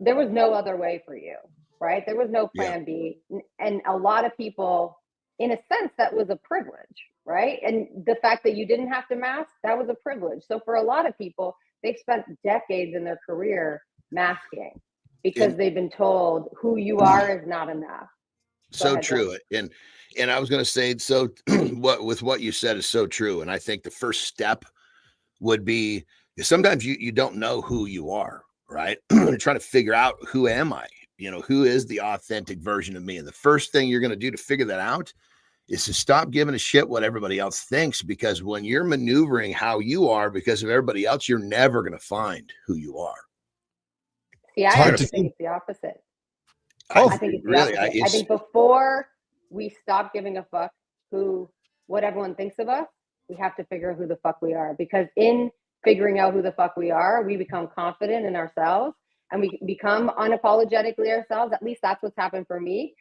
There was no other way for you, right? There was no plan B. And a lot of people, in a sense, that was a privilege, right? And the fact that you didn't have to mask, that was a privilege. So for a lot of people, they've spent decades in their career masking because they've been told who you are is not enough. So true. And I was going to say, so what you said is so true. And I think the first step would be, sometimes you don't know who you are, right? You're trying to figure out, who am I? Who is the authentic version of me? And the first thing you're going to do to figure that out is to stop giving a shit what everybody else thinks, because when you're maneuvering how you are because of everybody else, you're never going to find who you are. See, I actually think it's the opposite. I think it's the opposite. I think before we stop giving a fuck what everyone thinks of us, we have to figure out who the fuck we are, because in figuring out who the fuck we are, we become confident in ourselves and we become unapologetically ourselves. At least that's what's happened for me.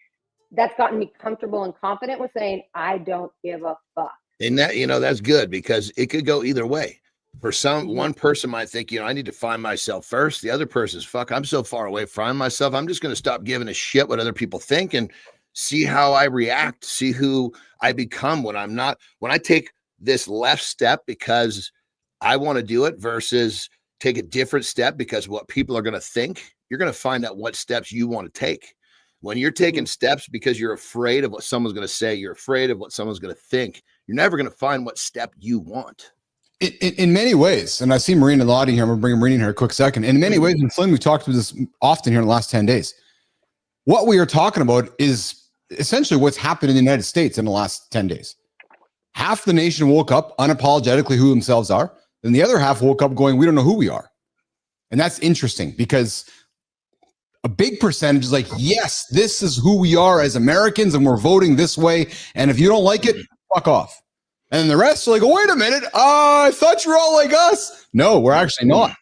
That's gotten me comfortable and confident with saying, I don't give a fuck. And that, that's good, because it could go either way. For one person might think, I need to find myself first. The other person's, fuck, I'm so far away from myself. I'm just going to stop giving a shit what other people think and see how I react, see who I become when I take this left step because I want to do it versus take a different step because what people are going to think. You're going to find out what steps you want to take. When you're taking steps because you're afraid of what someone's going to say, you're afraid of what someone's going to think, you're never going to find what step you want. In many ways, and I see Marina nodding here. I'm going to bring Marina in here a quick second. In many ways, and Flynn, we've talked about this often here in the last 10 days. What we are talking about is essentially what's happened in the United States in the last 10 days. Half the nation woke up unapologetically who themselves are, and the other half woke up going, we don't know who we are. And that's interesting, because a big percentage is like, yes, this is who we are as Americans, and we're voting this way. And if you don't like it, fuck off. And the rest are like, oh, wait a minute. I thought you were all like us. No, we're actually not.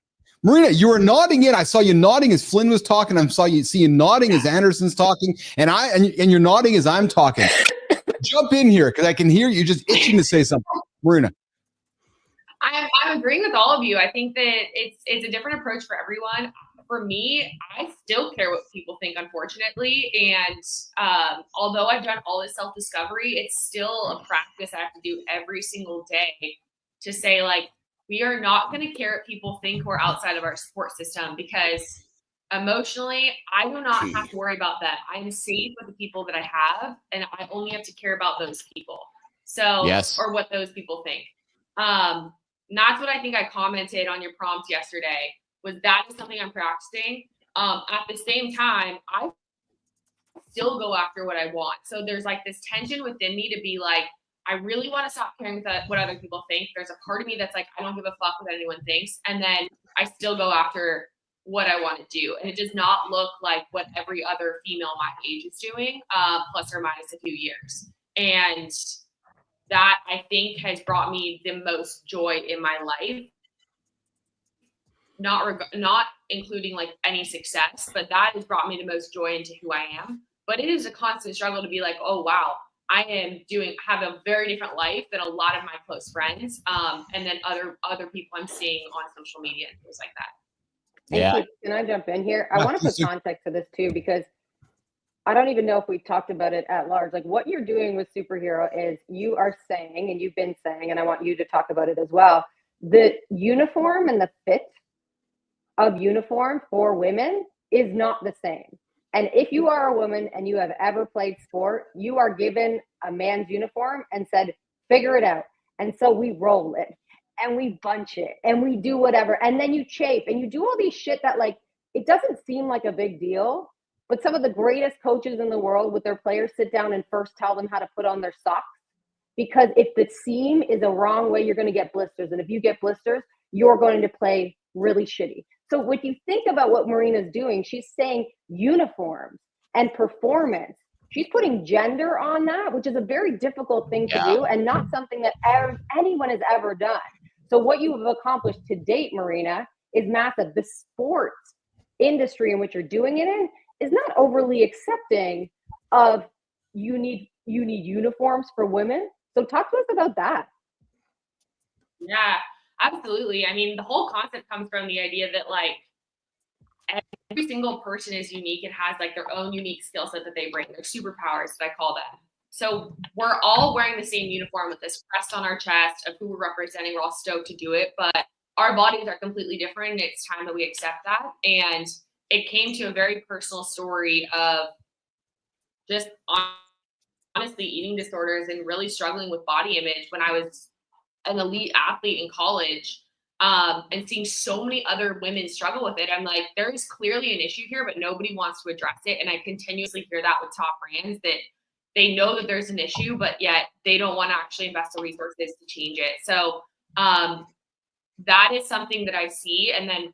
Marina, you were nodding in. I saw you nodding as Flynn was talking. I saw you nodding as Andersen's talking. And you're nodding as I'm talking. Jump in here, because I can hear you just itching to say something. Marina. I'm agreeing with all of you. I think that it's a different approach for everyone. For me, I still care what people think, unfortunately. And although I've done all this self-discovery, it's still a practice I have to do every single day to say, like, we are not going to care what people think who are outside of our support system, because emotionally, I do not have to worry about that. I'm safe with the people that I have, and I only have to care about those people. So, yes. Or what those people think. That's what I think I commented on your prompt yesterday. That is something I'm practicing. At the same time, I still go after what I want. So there's like this tension within me to be like, I really want to stop caring what other people think. There's a part of me that's like, I don't give a fuck what anyone thinks. And then I still go after what I want to do. And it does not look like what every other female my age is doing, plus or minus a few years. And that, I think, has brought me the most joy in my life. Not including like any success, but that has brought me the most joy into who I am. But it is a constant struggle to be like, oh wow, I have a very different life than a lot of my close friends, and then other people I'm seeing on social media and things like that. Yeah. And can I jump in here? I want to put context to this too, because I don't even know if we've talked about it at large. Like, what you're doing with SPRHRA is you are saying, and you've been saying, and I want you to talk about it as well, the uniform and the fit of uniform for women is not the same. And if you are a woman and you have ever played sport, you are given a man's uniform and said, figure it out. And so we roll it and we bunch it and we do whatever. And then you chafe and you do all these shit that, like, it doesn't seem like a big deal, but some of the greatest coaches in the world with their players sit down and first tell them how to put on their socks. Because if the seam is a wrong way, you're going to get blisters. And if you get blisters, you're going to play really shitty. So when you think about what Marina's doing, she's saying uniforms and performance. She's putting gender on that, which is a very difficult thing to do and not something that anyone has ever done. So what you have accomplished to date, Marina, is massive. The sports industry in which you're doing it in is not overly accepting of you need uniforms for women. So talk to us about that. Yeah. Absolutely. I mean, the whole concept comes from the idea that, like, every single person is unique and has like their own unique skill set that they bring, their superpowers, that I call them. So we're all wearing the same uniform with this crest on our chest of who we're representing. We're all stoked to do it, but our bodies are completely different. And it's time that we accept that. And it came to a very personal story of just honestly eating disorders and really struggling with body image when I was an elite athlete in college, and seeing so many other women struggle with it. I'm like, there is clearly an issue here, but nobody wants to address it. And I continuously hear that with top brands, that they know that there's an issue, but yet they don't want to actually invest the resources to change it. So that is something that I see. And then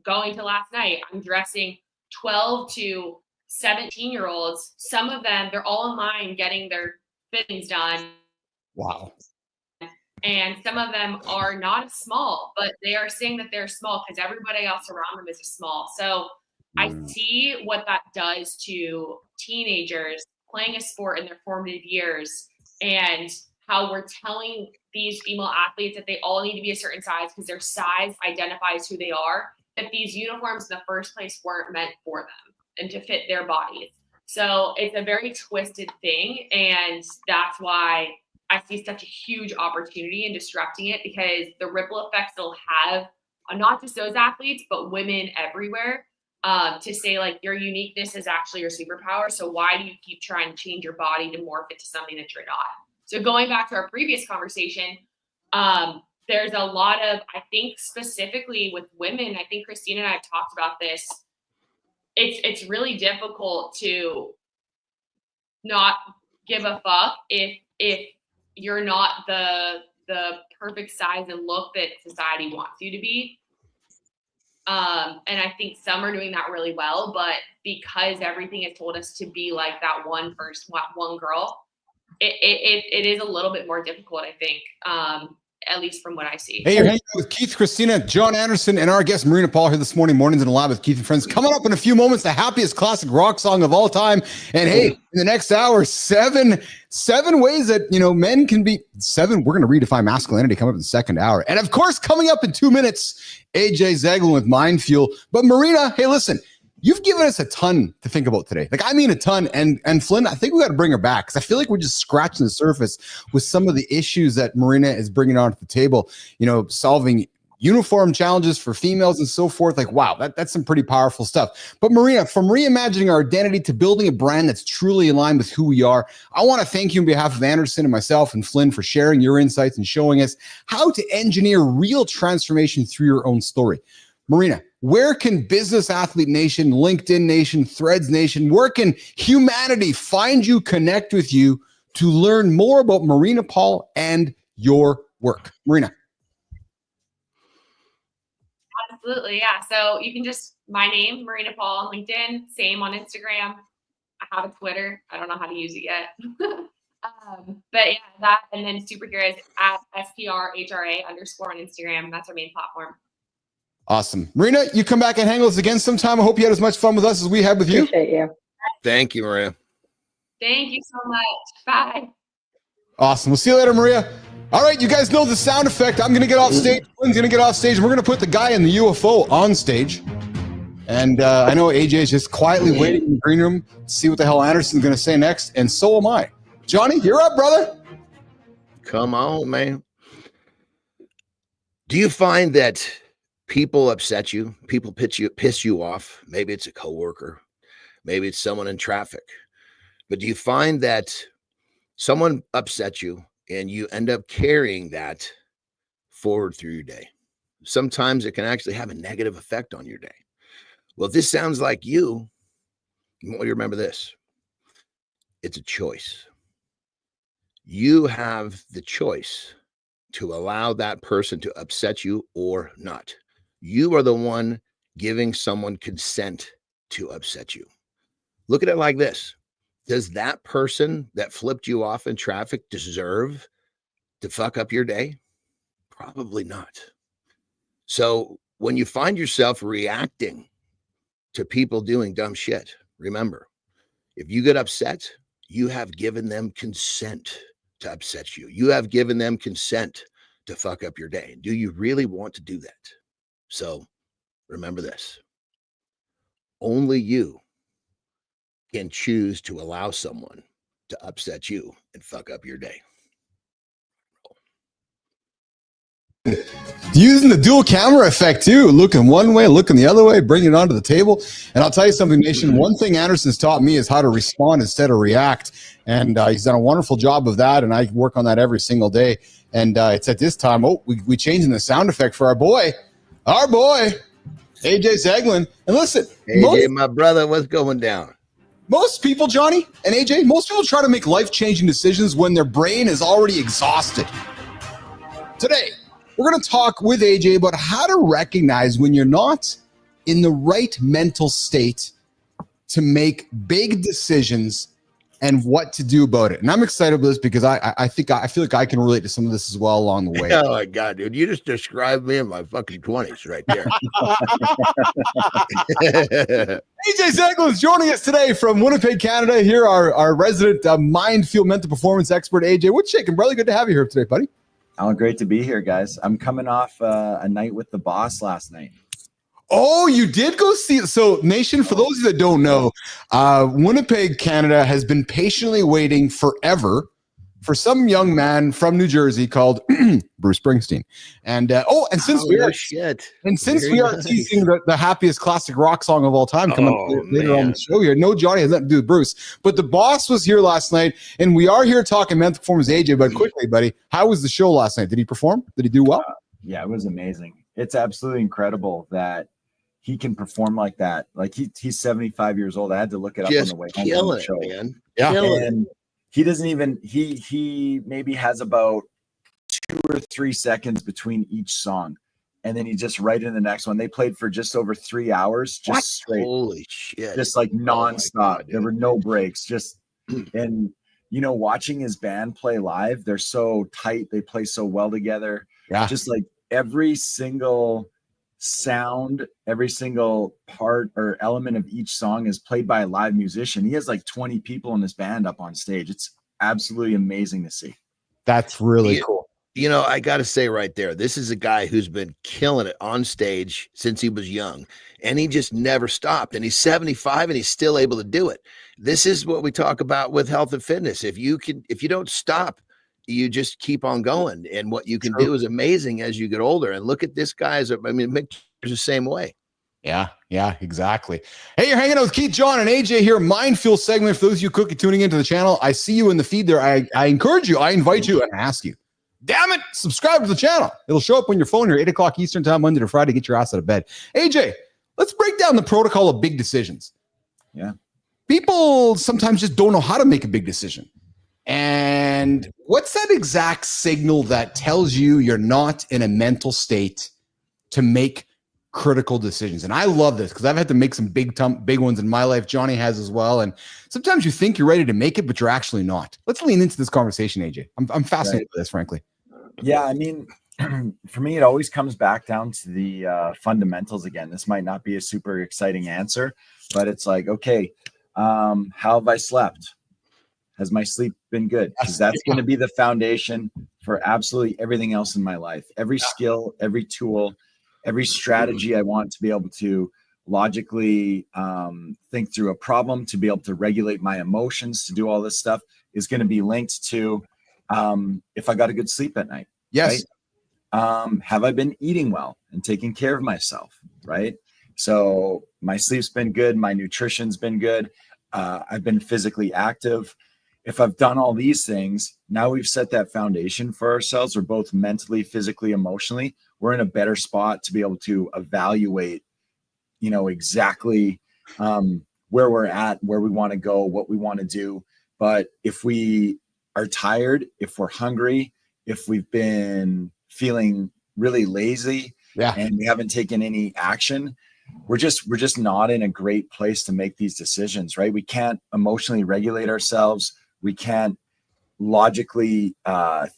going to last night, I'm dressing 12 to 17-year-olds. Some of them, they're all online getting their fittings done. Wow. And some of them are not small, but they are saying that they're small because everybody else around them is small. So I see what that does to teenagers playing a sport in their formative years, and how we're telling these female athletes that they all need to be a certain size because their size identifies who they are, that these uniforms in the first place weren't meant for them and to fit their bodies. So it's a very twisted thing. And that's why I see such a huge opportunity in disrupting it, because the ripple effects it'll have on not just those athletes, but women everywhere, to say like your uniqueness is actually your superpower. So why do you keep trying to change your body to morph it to something that you're not? So going back to our previous conversation, there's a lot of, I think specifically with women, I think Kristina and I have talked about this. It's really difficult to not give a fuck if you're not the perfect size and look that society wants you to be. And I think some are doing that really well, but because everything has told us to be like that one girl, it is a little bit more difficult, I think, at least from what I see. Hey, you're hanging out with Keith, Kristina, John Andersen, and our guest Marina Paul here this morning, Mornings in the Lab with Keith and Friends. Coming up in a few moments, the happiest classic rock song of all time. And hey, in the next hour, seven ways that, men can be seven. We're going to redefine masculinity coming up in the second hour. And of course, coming up in 2 minutes, AJ Zeglin with Mind Fuel. But Marina, hey, listen, you've given us a ton to think about today. Like, I mean, a ton. And Flynn, I think we got to bring her back, because I feel like we're just scratching the surface with some of the issues that Marina is bringing onto the table, solving uniform challenges for females and so forth. Like, wow, that's some pretty powerful stuff. But Marina, from reimagining our identity to building a brand that's truly in line with who we are, I want to thank you on behalf of Andersen and myself and Flynn for sharing your insights and showing us how to engineer real transformation through your own story. Marina, where can Business Athlete Nation, LinkedIn Nation, Threads Nation, where can humanity find you, connect with you to learn more about Marina Paul and your work? Marina. Absolutely, yeah. So you can just, my name, Marina Paul on LinkedIn, same on Instagram. I have a Twitter. I don't know how to use it yet. But yeah, that, and then Superheroes at SPRHRA _ on Instagram. That's our main platform. Awesome. Marina, you come back and hang with us again sometime. I hope you had as much fun with us as we had with you. Appreciate you. Thank you, Maria. Thank you so much. Bye. Awesome. We'll see you later, Maria. All right, you guys know the sound effect. I'm going to get off stage. Flynn's going to get off stage. We're going to put the guy in the UFO on stage. And I know AJ is just quietly waiting in the green room to see what the hell Andersen's going to say next. And so am I. Johnny, you're up, brother. Come on, man. Do you find that people upset you? People piss you off? Maybe it's a coworker. Maybe it's someone in traffic. But do you find that someone upsets you and you end up carrying that forward through your day? Sometimes it can actually have a negative effect on your day. Well, if this sounds like you want you to remember this. It's a choice. You have the choice to allow that person to upset you or not. You are the one giving someone consent to upset you. Look at it like this. Does that person that flipped you off in traffic deserve to fuck up your day? Probably not. So when you find yourself reacting to people doing dumb shit, remember, if you get upset, you have given them consent to upset you. You have given them consent to fuck up your day. Do you really want to do that? So remember this. Only you can choose to allow someone to upset you and fuck up your day. Using the dual camera effect too, looking one way, looking the other way, bringing it onto the table. And I'll tell you something, Nation, one thing Andersen's taught me is how to respond instead of react. And he's done a wonderful job of that. And I work on that every single day. And it's at this time, we changing the sound effect for our boy, AJ Zeglin. And listen, AJ, my brother, what's going down? Most people, Johnny and AJ, most people try to make life-changing decisions when their brain is already exhausted. Today, we're going to talk with AJ about how to recognize when you're not in the right mental state to make big decisions and what to do about it. And I'm excited about this because I feel like I can relate to some of this as well along the way. Oh my God, dude. You just described me in my fucking 20s right there. AJ Zeglin is joining us today from Winnipeg, Canada. Here, our resident mind, feel, mental performance expert, AJ. What's shaking, brother? Good to have you here today, buddy. Oh, great to be here, guys. I'm coming off a night with the boss last night. Oh, you did go see it. So, Nation, for those of you that don't know, Winnipeg, Canada has been patiently waiting forever for some young man from New Jersey called Bruce Springsteen. And since we are teasing the happiest classic rock song of all time coming up later on the show here. No, Johnny has nothing to do with Bruce, but the boss was here last night, and we are here talking mental performance. AJ, but quickly, buddy, how was the show last night? Did he perform? Did he do well? Yeah, it was amazing. It's absolutely incredible that he can perform like that. Like he's 75 years old. I had to look it up on the way home from the show. Man. Yeah, and he doesn't even he maybe has about 2 or 3 seconds between each song, and then he just right in the next one. They played for just over 3 hours, just straight. Holy shit! Just like nonstop. God, there were no breaks. Just and watching his band play live, they're so tight. They play so well together. Yeah, just like every single sound, every single part or element of each song is played by a live musician. He has like 20 people in his band up on stage. It's absolutely amazing to see. That's really cool. I got to say right there, this is a guy who's been killing it on stage since he was young, and he just never stopped. And he's 75 and he's still able to do it. This is what we talk about with health and fitness. If you don't stop, you just keep on going. And what you can do is amazing as you get older. And look at this guy. Mick is the same way. Yeah, exactly. Hey, you're hanging out with Keith, John, and AJ here. Mind Fuel segment. For those of you cookie tuning into the channel, I see you in the feed there. I encourage you, I invite you, and ask you, damn it, subscribe to the channel. It'll show up on your phone here, 8 o'clock Eastern time, Monday to Friday. Get your ass out of bed. AJ, let's break down the protocol of big decisions. Yeah. People sometimes just don't know how to make a big decision. And what's that exact signal that tells you you're not in a mental state to make critical decisions? And I love this because I've had to make some big ones in my life. Johnny has as well. And sometimes you think you're ready to make it, but you're actually not. Let's lean into this conversation, AJ. I'm fascinated with this, frankly. Yeah, I mean, for me, it always comes back down to the fundamentals again. This might not be a super exciting answer, but it's like, okay, how have I slept? Has my sleep been good? Because that's going to be the foundation for absolutely everything else in my life. Every skill, every tool, every strategy I want to be able to logically think through a problem, to be able to regulate my emotions, to do all this stuff is going to be linked to if I got a good sleep at night. Yes. Right? Have I been eating well and taking care of myself? Right. So my sleep's been good. My nutrition's been good. I've been physically active. If I've done all these things, now we've set that foundation for ourselves. We're both mentally, physically, emotionally. We're in a better spot to be able to evaluate, exactly where we're at, where we want to go, what we want to do. But if we are tired, if we're hungry, if we've been feeling really lazy and we haven't taken any action, we're just not in a great place to make these decisions, right? We can't emotionally regulate ourselves. We can't logically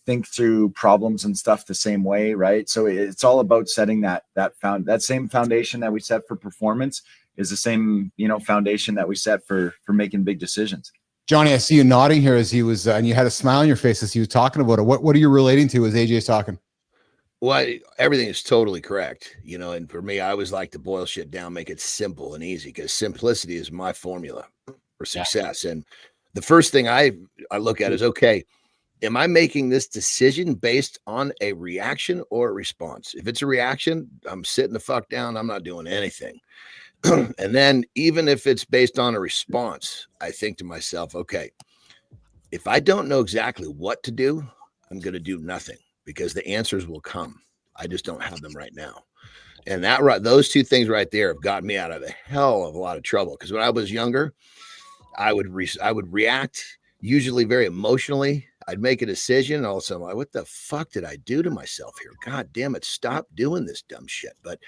think through problems and stuff the same way, right? So it's all about setting that same foundation that we set for performance is the same, foundation that we set for making big decisions. Johnny, I see you nodding here as he was, and you had a smile on your face as he was talking about it. What are you relating to as AJ's talking? Well, everything is totally correct, and for me, I always like to boil shit down, make it simple and easy, because simplicity is my formula for success. And the first thing I look at is, okay, am I making this decision based on a reaction or a response? If it's a reaction, I'm sitting the fuck down. I'm not doing anything. And then even if it's based on a response, I think to myself, okay, if I don't know exactly what to do, I'm going to do nothing because the answers will come. I just don't have them right now. And those two things right there have got me out of a hell of a lot of trouble. Because when I was younger, I would react usually very emotionally. I'd make a decision, and all of a sudden, I'm like, what the fuck did I do to myself here? God damn it, stop doing this dumb shit. But,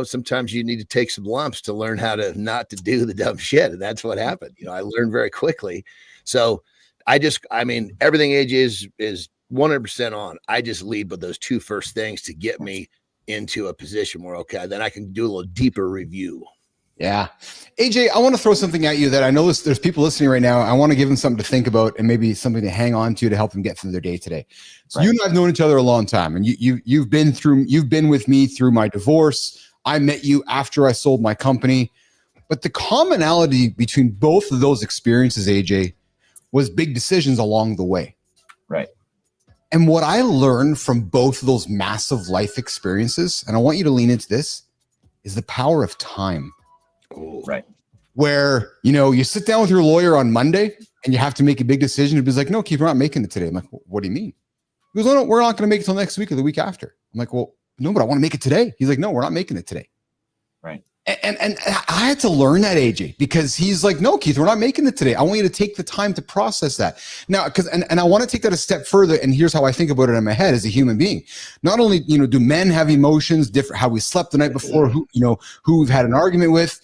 sometimes you need to take some lumps to learn how to not to do the dumb shit. And that's what happened. I learned very quickly. So everything AJ is 100% on. I just lead with those two first things to get me into a position where, okay, then I can do a little deeper review. Yeah. AJ, I want to throw something at you that I know there's people listening right now. I want to give them something to think about and maybe something to hang on to help them get through their day today. So you and I've known each other a long time, and you've been with me through my divorce. I met you after I sold my company. But the commonality between both of those experiences, AJ, was big decisions along the way. Right. And what I learned from both of those massive life experiences, and I want you to lean into this, is the power of time. Right. Where, you sit down with your lawyer on Monday and you have to make a big decision. He's like, no, Keith, we're not making it today. I'm like, what do you mean? He goes, no, we're not going to make it till next week or the week after. I'm like, well, no, but I want to make it today. He's like, no, we're not making it today. Right. And I had to learn that, AJ, because he's like, no, Keith, we're not making it today. I want you to take the time to process that. Now, and I want to take that a step further. And here's how I think about it in my head as a human being. Not only, do men have emotions, different, how we slept the night before, who we've had an argument with,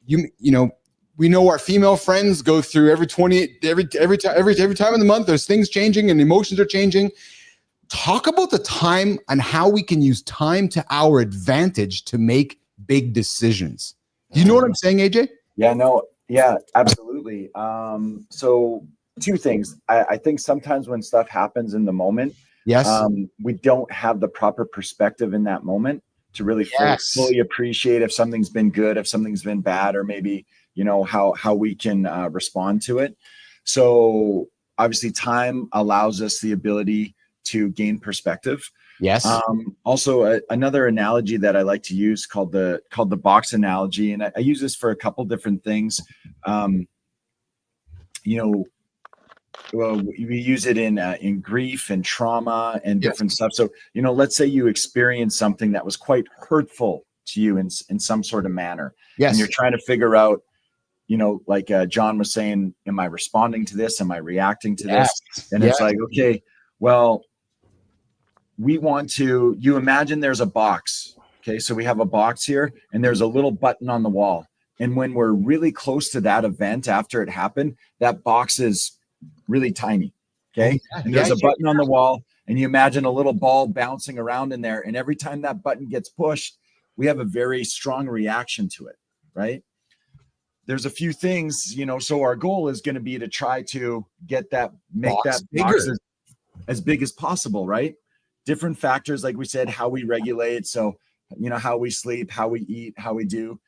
we know our female friends go through every time in the month, there's things changing and emotions are changing. Talk about the time and how we can use time to our advantage to make big decisions. Do you know what I'm saying, AJ? Yeah, absolutely. So two things. I think sometimes when stuff happens in the moment, we don't have the proper perspective in that moment to really fully appreciate if something's been good, if something's been bad, or maybe, how we can respond to it. So obviously time allows us the ability to gain perspective. Yes. Also, another analogy that I like to use called the box analogy, and I use this for a couple different things. Well, we use it in grief and trauma and different stuff. So, let's say you experience something that was quite hurtful to you in some sort of manner. Yes. And you're trying to figure out, like John was saying, am I responding to this? Am I reacting to this? And it's like, okay, well, you imagine there's a box. Okay. So we have a box here and there's a little button on the wall. And when we're really close to that event after it happened, that box is really tiny. Okay. And there's a button on the wall and you imagine a little ball bouncing around in there. And every time that button gets pushed, we have a very strong reaction to it. Right. There's a few things, so our goal is going to be to try to make that box as big as possible. Right. Different factors, like we said, how we regulate. So, how we sleep, how we eat, how we do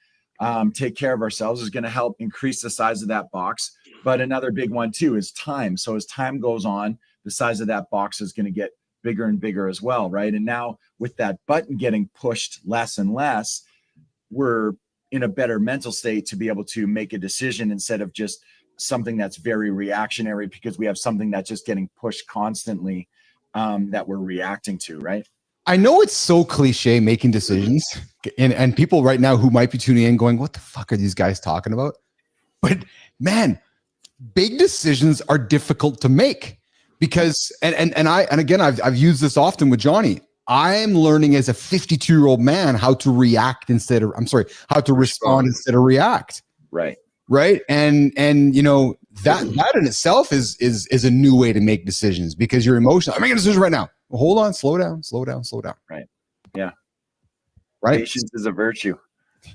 take care of ourselves is going to help increase the size of that box. But another big one too is time. So as time goes on, the size of that box is going to get bigger and bigger as well, right? And now with that button getting pushed less and less, we're in a better mental state to be able to make a decision instead of just something that's very reactionary, because we have something that's just getting pushed constantly that we're reacting to, right? I know it's so cliche making decisions, and people right now who might be tuning in going, what the fuck are these guys talking about? But man, big decisions are difficult to make because, and again, I've used this often with Johnny. I'm learning as a 52-year-old man how to respond instead of react. Right. Right. And that in itself is a new way to make decisions because you're emotional. I'm making a decision right now. Well, hold on, slow down. Right. Yeah. Right. Patience is a virtue.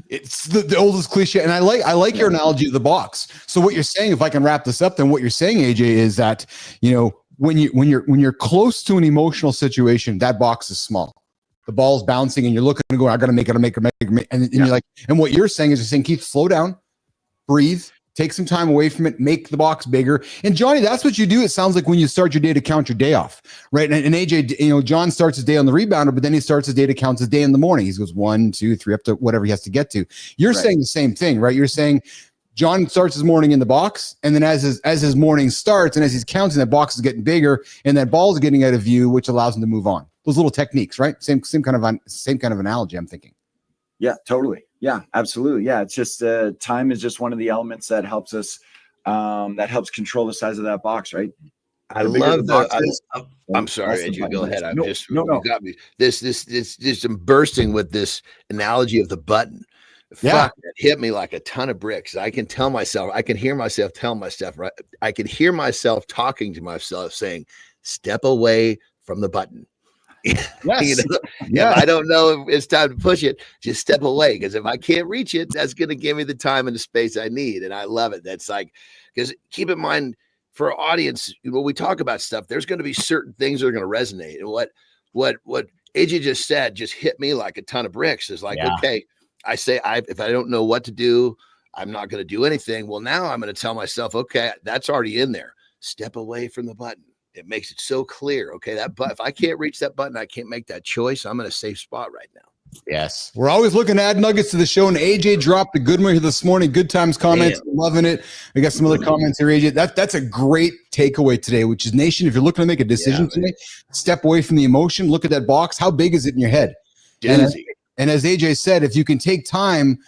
It's the oldest cliche. And I like your analogy of the box. So what you're saying, if I can wrap this up, then what you're saying, AJ, is that, when you're close to an emotional situation, that box is small. The ball's bouncing and you're looking and going, I got to make it. And you're like, and what you're saying is Keith, slow down, breathe, Take some time away from it, make the box bigger. And Johnny, that's what you do. It sounds like when you start your day to count your day off, right? And AJ, John starts his day on the rebounder, but then he starts his day to count his day in the morning. He goes 1, 2, 3, up to whatever he has to get to. You're saying the same thing, right? You're saying John starts his morning in the box, and then as his morning starts and as he's counting, that box is getting bigger and that ball is getting out of view, which allows him to move on. Those little techniques, right? Same kind of analogy, I'm thinking. Yeah, totally. Yeah, absolutely. Yeah, it's just time is just one of the elements that helps us control the size of that box, right? I love I'm sorry, AJ, go ahead. No. You got me. This I'm bursting with this analogy of the button. Yeah. Fuck, it hit me like a ton of bricks. I can hear myself tell myself, right? I can hear myself talking to myself saying, step away from the button. Yes. If I don't know if it's time to push it, just step away. Because if I can't reach it, that's going to give me the time and the space I need. And I love it. That's like, because keep in mind for our audience, when we talk about stuff, there's going to be certain things that are going to resonate. And what AJ just said just hit me like a ton of bricks. Is like, okay, I say, if I don't know what to do, I'm not going to do anything. Well, now I'm going to tell myself, okay, that's already in there. Step away from the button. It makes it so clear. Okay, if I can't reach that button, I can't make that choice. I'm in a safe spot right now. Yes. We're always looking to add nuggets to the show, and AJ dropped a good one here this morning. Good times comments. Loving it. I got some other comments here, AJ. That's a great takeaway today, which is, Nation, if you're looking to make a decision today, step away from the emotion. Look at that box. How big is it in your head? And as AJ said, if you can take time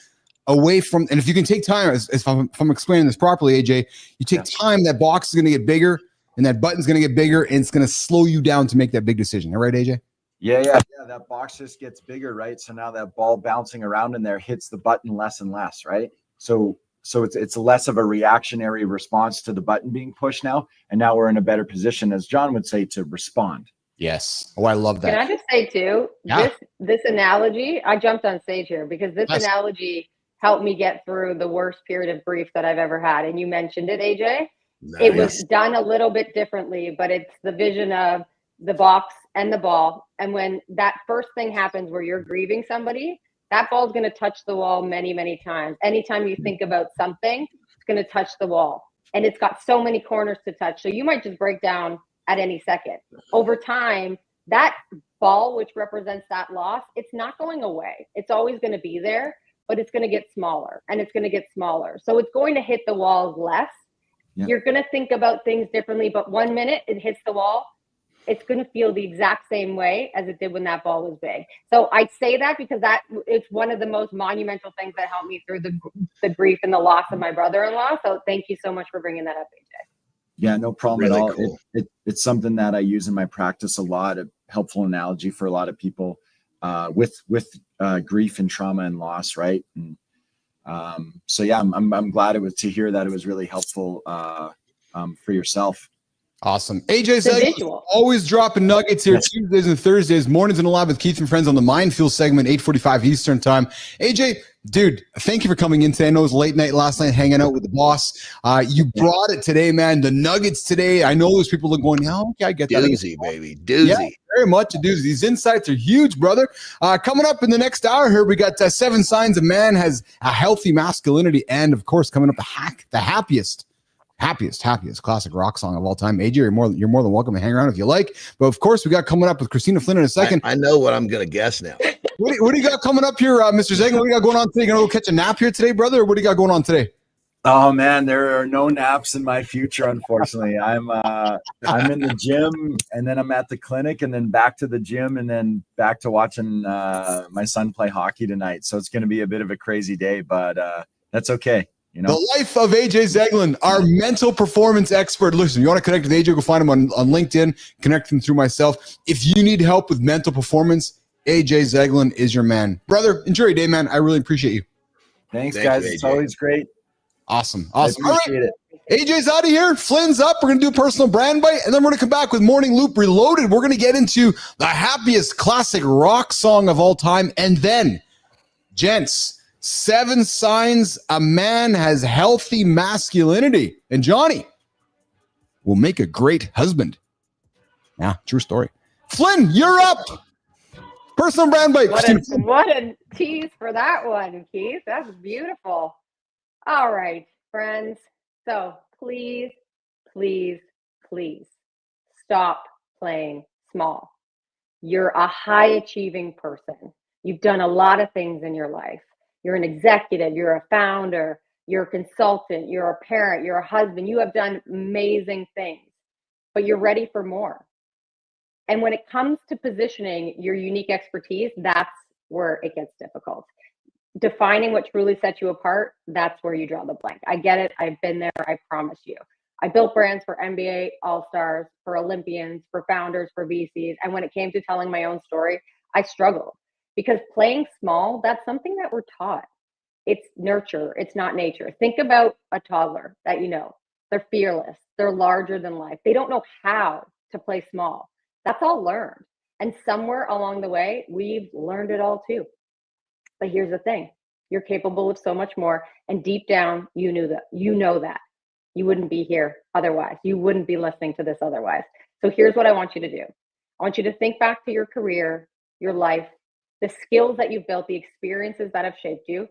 away from, and if you can take time, if I'm explaining this properly, AJ, you take time, that box is going to get bigger, and that button's going to get bigger, and it's going to slow you down to make that big decision. All right, AJ? Yeah. That box just gets bigger, right? So now that ball bouncing around in there hits the button less and less, right? So it's less of a reactionary response to the button being pushed now, and now we're in a better position, as John would say, to respond. Yes. Oh, I love that. Can I just say too, this analogy, I jumped on stage here because this analogy helped me get through the worst period of grief that I've ever had. And you mentioned it, AJ. Nice. It was done a little bit differently, but it's the vision of the box and the ball. And when that first thing happens where you're grieving somebody, that ball is going to touch the wall many, many times. Anytime you think about something, it's going to touch the wall. And it's got so many corners to touch. So you might just break down at any second. Over time, that ball, which represents that loss, it's not going away. It's always going to be there, but it's going to get smaller and it's going to get smaller. So it's going to hit the walls less. Yep. You're going to think about things differently, but 1 minute it hits the wall, it's going to feel the exact same way as it did when that ball was big. So I say that because it's one of the most monumental things that helped me through the grief and the loss of my brother-in-law. So thank you so much for bringing that up, AJ. Yeah, no problem at all. Cool. It's something that I use in my practice a lot, a helpful analogy for a lot of people with grief and trauma and loss, right? And so yeah, I'm glad to hear that it was really helpful for yourself. Awesome. AJ always dropping nuggets here Tuesdays and Thursdays, mornings and live with Keith and Friends on the Mindfield segment, 8:45 Eastern time. AJ, dude, thank you for coming in today. I know it was late night last night hanging out with the boss. You brought it today, man. The nuggets today. I know there's people going, okay, I get that. Doozy, baby. Doozy. Yeah, very much a doozy. These insights are huge, brother. Coming up in the next hour here, we got 7 signs a man has a healthy masculinity. And of course, coming up, the happiest classic rock song of all time. AJ, you're more than welcome to hang around if you like. But of course, we got coming up with Kristina Flynn in a second. I know what I'm going to guess now. What do you got coming up here, Mr. Zeglin? What do you got going on today? You going to go catch a nap here today, brother? Or what do you got going on today? Oh man, there are no naps in my future, unfortunately. I'm in the gym, and then I'm at the clinic, and then back to the gym, and then back to watching my son play hockey tonight. So it's going to be a bit of a crazy day, but that's okay. You know? The life of AJ Zeglin, our mental performance expert. Listen, you want to connect with AJ, go find him on LinkedIn, connect him through myself. If you need help with mental performance, AJ Zeglin is your man. Brother, enjoy your day, man. I really appreciate you. Thanks, guys. It's always great. Awesome. All right. AJ's out of here. Flynn's up. We're going to do a personal brand bite, and then we're going to come back with Morning Loop Reloaded. We're going to get into the happiest classic rock song of all time. And then, gents, 7 signs a man has healthy masculinity. And Johnny will make a great husband. Yeah, true story. Flynn, you're up. Personal brand bite. What a tease for that one, Keith. That's beautiful. All right. friends. So please, please, please stop playing small. You're a high achieving person. You've done a lot of things in your life. You're an executive, you're a founder, you're a consultant, you're a parent, you're a husband. You have done amazing things, but you're ready for more. And when it comes to positioning your unique expertise, that's where it gets difficult. Defining what truly sets you apart, that's where you draw the blank. I get it. I've been there. I promise you. I built brands for NBA All-Stars, for Olympians, for founders, for VCs. And when it came to telling my own story, I struggled because playing small, that's something that we're taught. It's nurture. It's not nature. Think about a toddler that you know. They're fearless. They're larger than life. They don't know how to play small. That's all learned. And somewhere along the way, we've learned it all too. But here's the thing. You're capable of so much more. And deep down, you knew that. You know that. You wouldn't be here otherwise. You wouldn't be listening to this otherwise. So here's what I want you to do. I want you to think back to your career, your life, the skills that you've built, the experiences that have shaped you.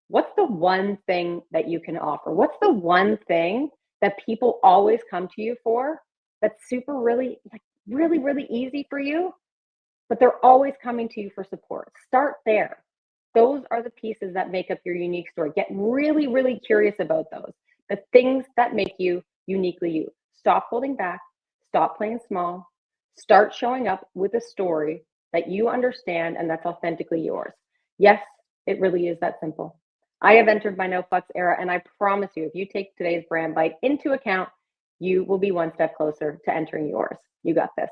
What's the one thing that you can offer? What's the one thing that people always come to you for that's super really easy for you, but they're always coming to you for support? Start there. Those are the pieces that make up your unique story. Get really, really curious about those. The things that make you uniquely you. Stop holding back. Stop playing small. Start showing up with a story that you understand and that's authentically yours. Yes, it really is that simple. I have entered my no fucks era, and I promise you, if you take today's brand bite into account, you will be one step closer to entering yours. You got this.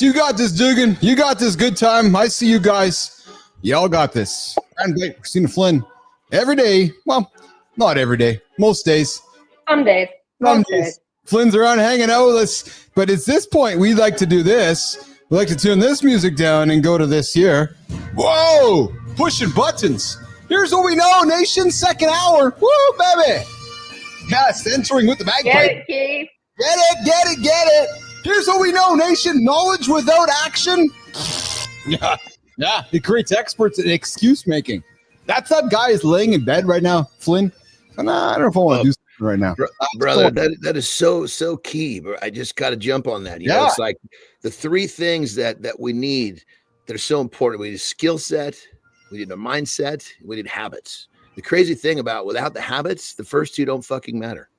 You got this, Dugan. You got this. Good time. I see you guys. Y'all got this. And Kristina, Flynn, every day. Well, not every day. Most days. Some days. Most days. Flynn's around hanging out with us. But at this point, we like to do this. We like to tune this music down and go to this here. Whoa! Pushing buttons. Here's what we know, nation. Second hour. Woo, baby. Yes, entering with the bagpipe. Get it, Keith. Get it. Here's what we know, nation. Knowledge without action. Yeah. It creates experts in excuse making. That's that guy is laying in bed right now, Flynn. Nah, I don't know if I want to do something right now. Brother, that is so key. But I just got to jump on that. You know, it's like the three things that we need that are so important. We need a skill set, we need a mindset, we need habits. The crazy thing about without the habits, the first two don't fucking matter.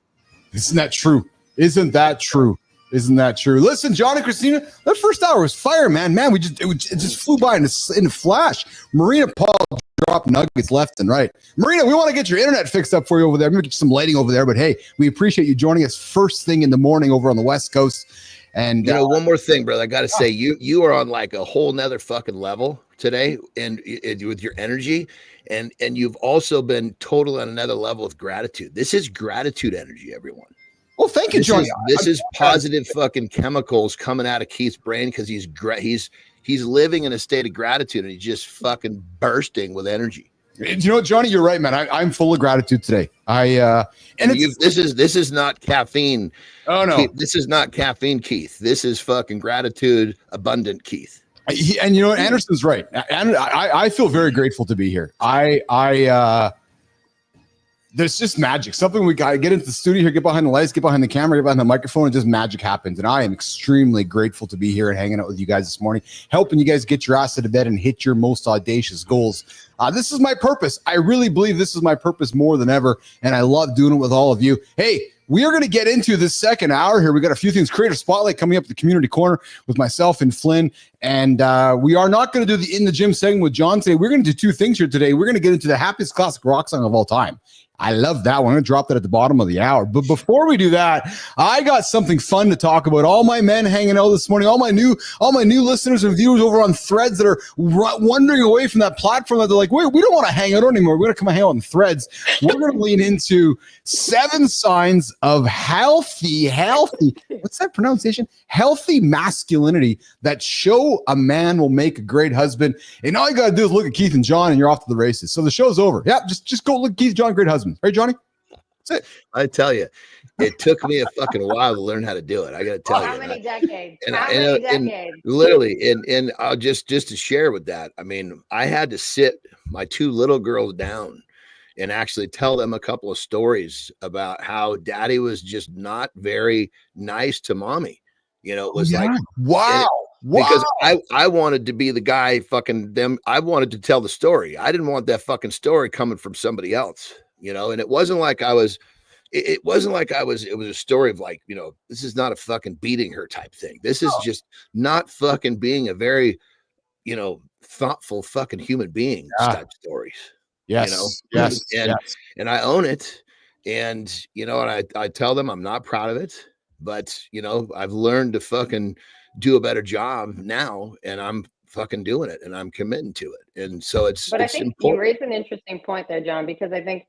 Isn't that true? Isn't that true? Listen, John and Kristina, that first hour was fire, man. It just flew by in a flash. Marina Paul dropped nuggets left and right. Marina, we want to get your internet fixed up for you over there. Maybe get you some lighting over there. But hey, we appreciate you joining us first thing in the morning over on the West Coast. And you know, one more thing, brother. I got to say, you are on like a whole nother fucking level today, and with your energy, and you've also been total on another level of gratitude. This is gratitude energy, everyone. Well, thank you, Johnny. This is positive fucking chemicals coming out of Keith's brain because he's living in a state of gratitude and he's just fucking bursting with energy. You know what, Johnny? You're right, man. I'm full of gratitude today. This is not caffeine. Oh no, Keith. This is not caffeine, Keith. This is fucking gratitude, abundant Keith. And you know what? Andersen's right. And I feel very grateful to be here. There's just magic. Something we got to get into the studio here, get behind the lights, get behind the camera, get behind the microphone, and just magic happens. And I am extremely grateful to be here and hanging out with you guys this morning, helping you guys get your ass out of bed and hit your most audacious goals. This is my purpose. I really believe this is my purpose more than ever, and I love doing it with all of you. Hey, we are going to get into this second hour here. We got a few things. Creator Spotlight coming up at the community corner with myself and Flynn. And we are not going to do the In the Gym segment with John today. We're going to do two things here today. We're going to get into the happiest classic rock song of all time. I love that one. I'm going to drop that at the bottom of the hour. But before we do that, I got something fun to talk about. All my men hanging out this morning, all my new listeners and viewers over on Threads that are wandering away from that platform that they're like, wait, we don't want to hang out anymore. We're going to come hang out on Threads. We're going to lean into 7 signs of healthy, what's that pronunciation? Healthy masculinity that show a man will make a great husband. And all you got to do is look at Keith and John and you're off to the races. So the show's over. Yeah, just go look at Keith, John, great husband. Right, Johnny? That's it. I tell you, it took me a fucking while to learn how to do it. I got to tell you. How many decades? And literally, and I'll just to share with that. I mean, I had to sit my 2 little girls down and actually tell them a couple of stories about how daddy was just not very nice to mommy. You know, it was like, wow. Because I wanted to be the guy fucking them. I wanted to tell the story. I didn't want that fucking story coming from somebody else, you know, and it wasn't like I was, it wasn't like I was, it was a story of like, you know, this is not a fucking beating her type thing. This is just not fucking being a very, you know, thoughtful fucking human being type stories. Yes. You know, Yes. and I own it. And, you know, and I tell them I'm not proud of it, but, you know, I've learned to fucking do a better job now, and I'm fucking doing it, and I'm committing to it. And so it's I think important. you raised an interesting point there, John, because I think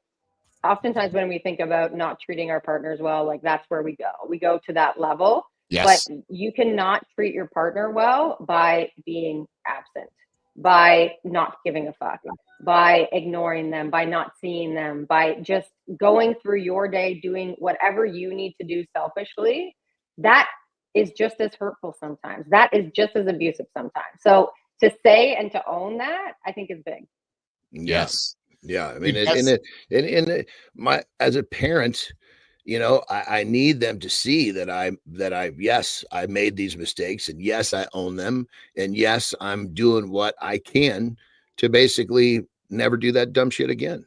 oftentimes when we think about not treating our partners well, like that's where we go to that level. Yes. But you cannot treat your partner well by being absent, by not giving a fuck, by ignoring them, by not seeing them, by just going through your day doing whatever you need to do selfishly. That is just as hurtful sometimes. That is just as abusive sometimes. So to say and to own that, I think is big. Yes. Yeah. I mean, my, as a parent, you know, I need them to see that yes, I made these mistakes, and yes, I own them. And yes, I'm doing what I can to basically never do that dumb shit again.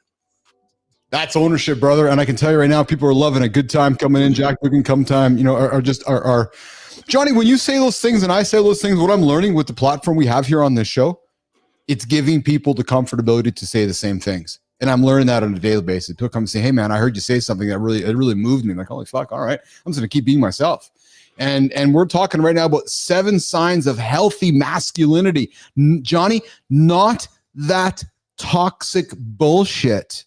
That's ownership, brother. And I can tell you right now, people are loving a good time coming in. Jack Booking come time, you know, are Johnny, when you say those things and I say those things, what I'm learning with the platform we have here on this show, it's giving people the comfortability to say the same things. And I'm learning that on a daily basis. People come and say, hey man, I heard you say something that really moved me. I'm like, holy fuck. All right. I'm just going to keep being myself. And we're talking right now about 7 signs of healthy masculinity. Johnny, not that toxic bullshit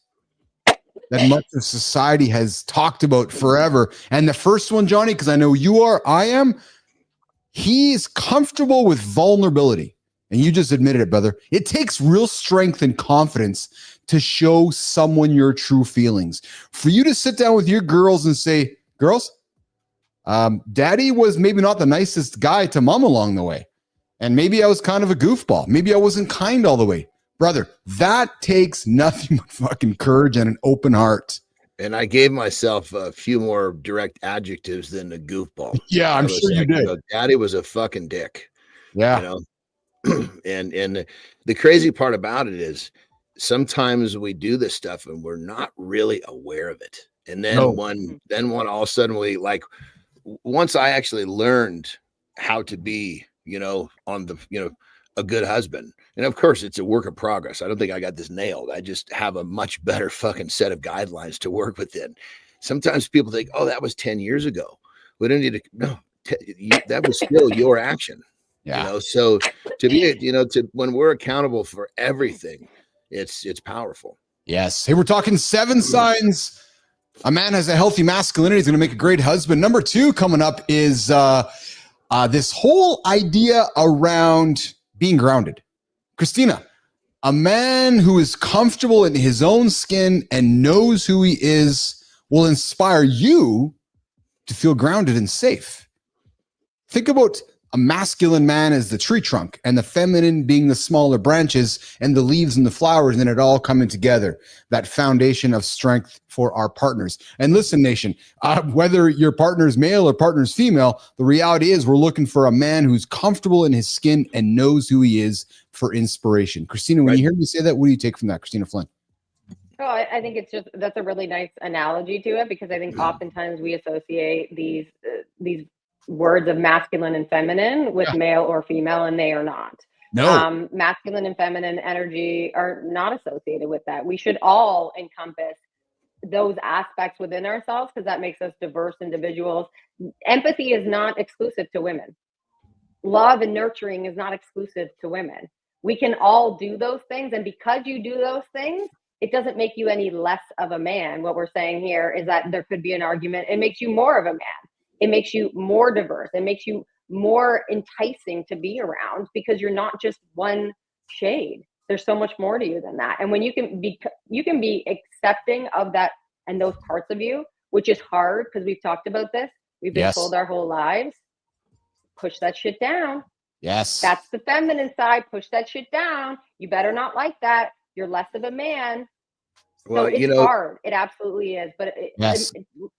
that much of society has talked about forever. And the first one, Johnny, because I know you are, I am, he's comfortable with vulnerability. And you just admitted it, brother. It takes real strength and confidence to show someone your true feelings. For you to sit down with your girls and say, girls, daddy was maybe not the nicest guy to mom along the way. And maybe I was kind of a goofball. Maybe I wasn't kind all the way. Brother, that takes nothing but fucking courage and an open heart. And I gave myself a few more direct adjectives than a goofball. Yeah, I'm sure you did. You know, daddy was a fucking dick. Yeah. You know, and the crazy part about it is sometimes we do this stuff and we're not really aware of it. And then when all of a sudden we like, once I actually learned how to be, you know, on the, you know, a good husband. And of course it's a work of progress. I don't think I got this nailed. I just have a much better fucking set of guidelines to work within. Sometimes people think, oh, that was 10 years ago. We don't need to, no, that was still your action. Yeah. You know, so to be, you know, when we're accountable for everything, it's powerful. Yes. Hey, we're talking 7 signs a man has a healthy masculinity. He's going to make a great husband. Number 2 coming up is this whole idea around being grounded. Kristina, a man who is comfortable in his own skin and knows who he is will inspire you to feel grounded and safe. Think about a masculine man as the tree trunk and the feminine being the smaller branches and the leaves and the flowers, and it all coming together. That foundation of strength for our partners. And listen, nation, whether your partner's male or partner's female, the reality is we're looking for a man who's comfortable in his skin and knows who he is for inspiration. Kristina, when you hear me say that, what do you take from that, Kristina Flynn? Oh, I think it's just, that's a really nice analogy to it, because I think oftentimes we associate these words of masculine and feminine with male or female, and they are not. No. Masculine and feminine energy are not associated with that. We should all encompass those aspects within ourselves, because that makes us diverse individuals. Empathy is not exclusive to women. Love and nurturing is not exclusive to women. We can all do those things, and because you do those things, it doesn't make you any less of a man. What we're saying here is that there could be an argument. It makes you more of a man. It makes you more diverse. It makes you more enticing to be around, because you're not just one shade. There's so much more to you than that. And when you can be accepting of that and those parts of you, which is hard, because we've talked about this. We've been told our whole lives, push that shit down. Yes. That's the feminine side. Push that shit down. You better not like that. You're less of a man. Well, so it's hard. It absolutely is, but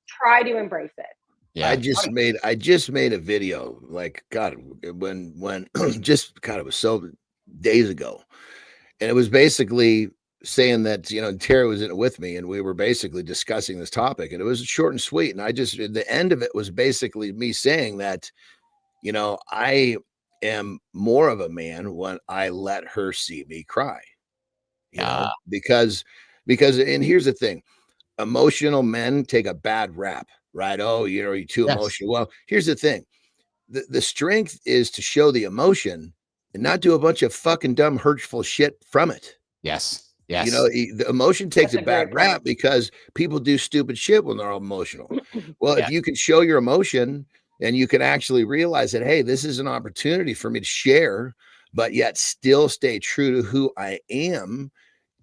try to embrace it. Yeah. I just made a video, like, God, when just, God, it was so days ago. And it was basically saying that, Terry was in it with me and we were basically discussing this topic, and it was short and sweet. And the end of it was basically me saying that, I am more of a man when I let her see me cry, because, and here's the thing, emotional men take a bad rap, right? Oh, you're too emotional. Well, here's the thing. The strength is to show the emotion and not do a bunch of fucking dumb, hurtful shit from it. Yes. The emotion takes a bad rap because people do stupid shit when they're all emotional. Well, if you can show your emotion and you can actually realize that, hey, this is an opportunity for me to share, but yet still stay true to who I am,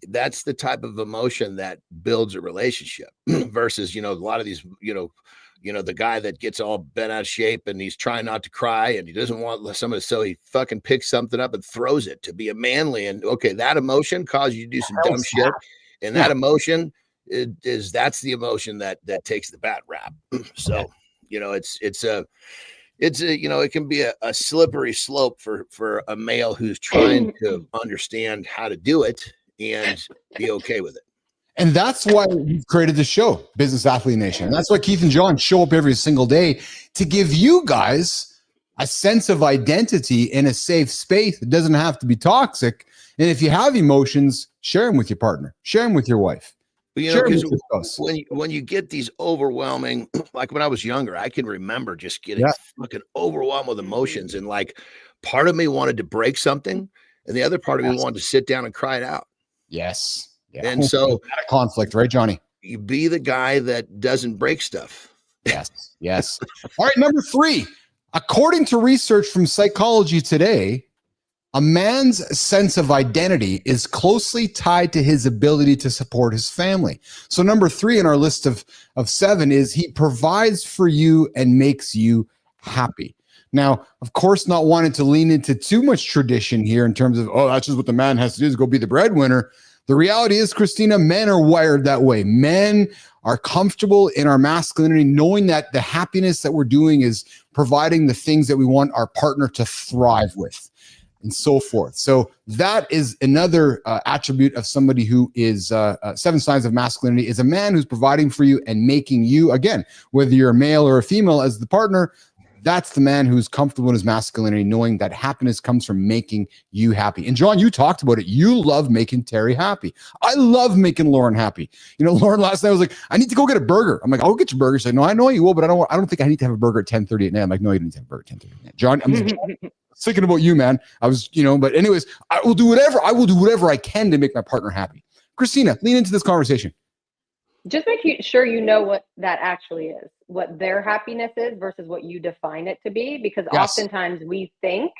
that's the type of emotion that builds a relationship versus, a lot of these, the guy that gets all bent out of shape and he's trying not to cry and he doesn't want somebody, so he fucking picks something up and throws it to be a manly. And okay, that emotion caused you to do some dumb shit. And that emotion that's the emotion that takes the bad rap. So, it can be a slippery slope for a male who's trying to understand how to do it and be okay with it. And that's why we've created the show, Business Athlete Nation. That's why Keith and John show up every single day to give you guys a sense of identity in a safe space. It doesn't have to be toxic. And if you have emotions, share them with your partner, share them with your wife. Because when you get these overwhelming, like when I was younger, I can remember just getting fucking overwhelmed with emotions. And like part of me wanted to break something and the other part of me wanted to sit down and cry it out. Yes. Yeah. And so conflict, right, Johnny? You be the guy that doesn't break stuff. Yes. All right. Number 3, according to research from Psychology Today, a man's sense of identity is closely tied to his ability to support his family. So number 3 in our list of 7 is he provides for you and makes you happy. Now, of course, not wanting to lean into too much tradition here in terms of, that's just what the man has to do is go be the breadwinner. The reality is, Kristina, men are wired that way. Men are comfortable in our masculinity, knowing that the happiness that we're doing is providing the things that we want our partner to thrive with and so forth. So that is another attribute of somebody who is 7 signs of masculinity is a man who's providing for you and making you, again, whether you're a male or a female as the partner, that's the man who's comfortable in his masculinity, knowing that happiness comes from making you happy. And John, you talked about it. You love making Terry happy. I love making Lauren happy. Lauren last night was like, I need to go get a burger. I'm like, I'll get your burger. She's like, no, I know you will, but I don't think I need to have a burger at 10:30 at night. I'm like, no, you don't need to have a burger at 10:30 at night. John, I'm thinking about you, man. I was, but anyways, I will do whatever I can to make my partner happy. Kristina, lean into this conversation. Just make sure you know what that actually is, what their happiness is versus what you define it to be, because oftentimes we think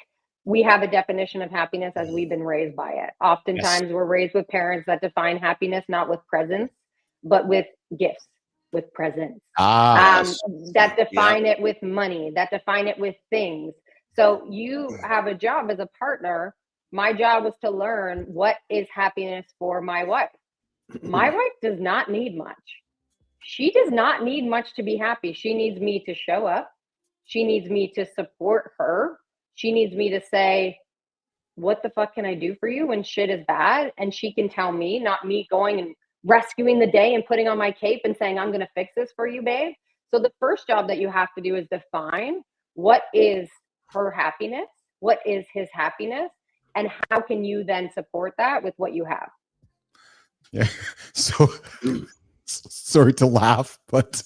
we have a definition of happiness as we've been raised by it. Oftentimes we're raised with parents that define happiness not with presents, but with gifts, with presents. That define it with money, that define it with things. So you have a job as a partner. My job was to learn what is happiness for my wife. My wife does not need much. She does not need much to be happy. She needs me to show up. She needs me to support her. She needs me to say, what the fuck can I do for you when shit is bad? And she can tell me, not me going and rescuing the day and putting on my cape and saying, I'm going to fix this for you, babe. So the first job that you have to do is define what is her happiness, what is his happiness, and how can you then support that with what you have. Yeah. So sorry to laugh, but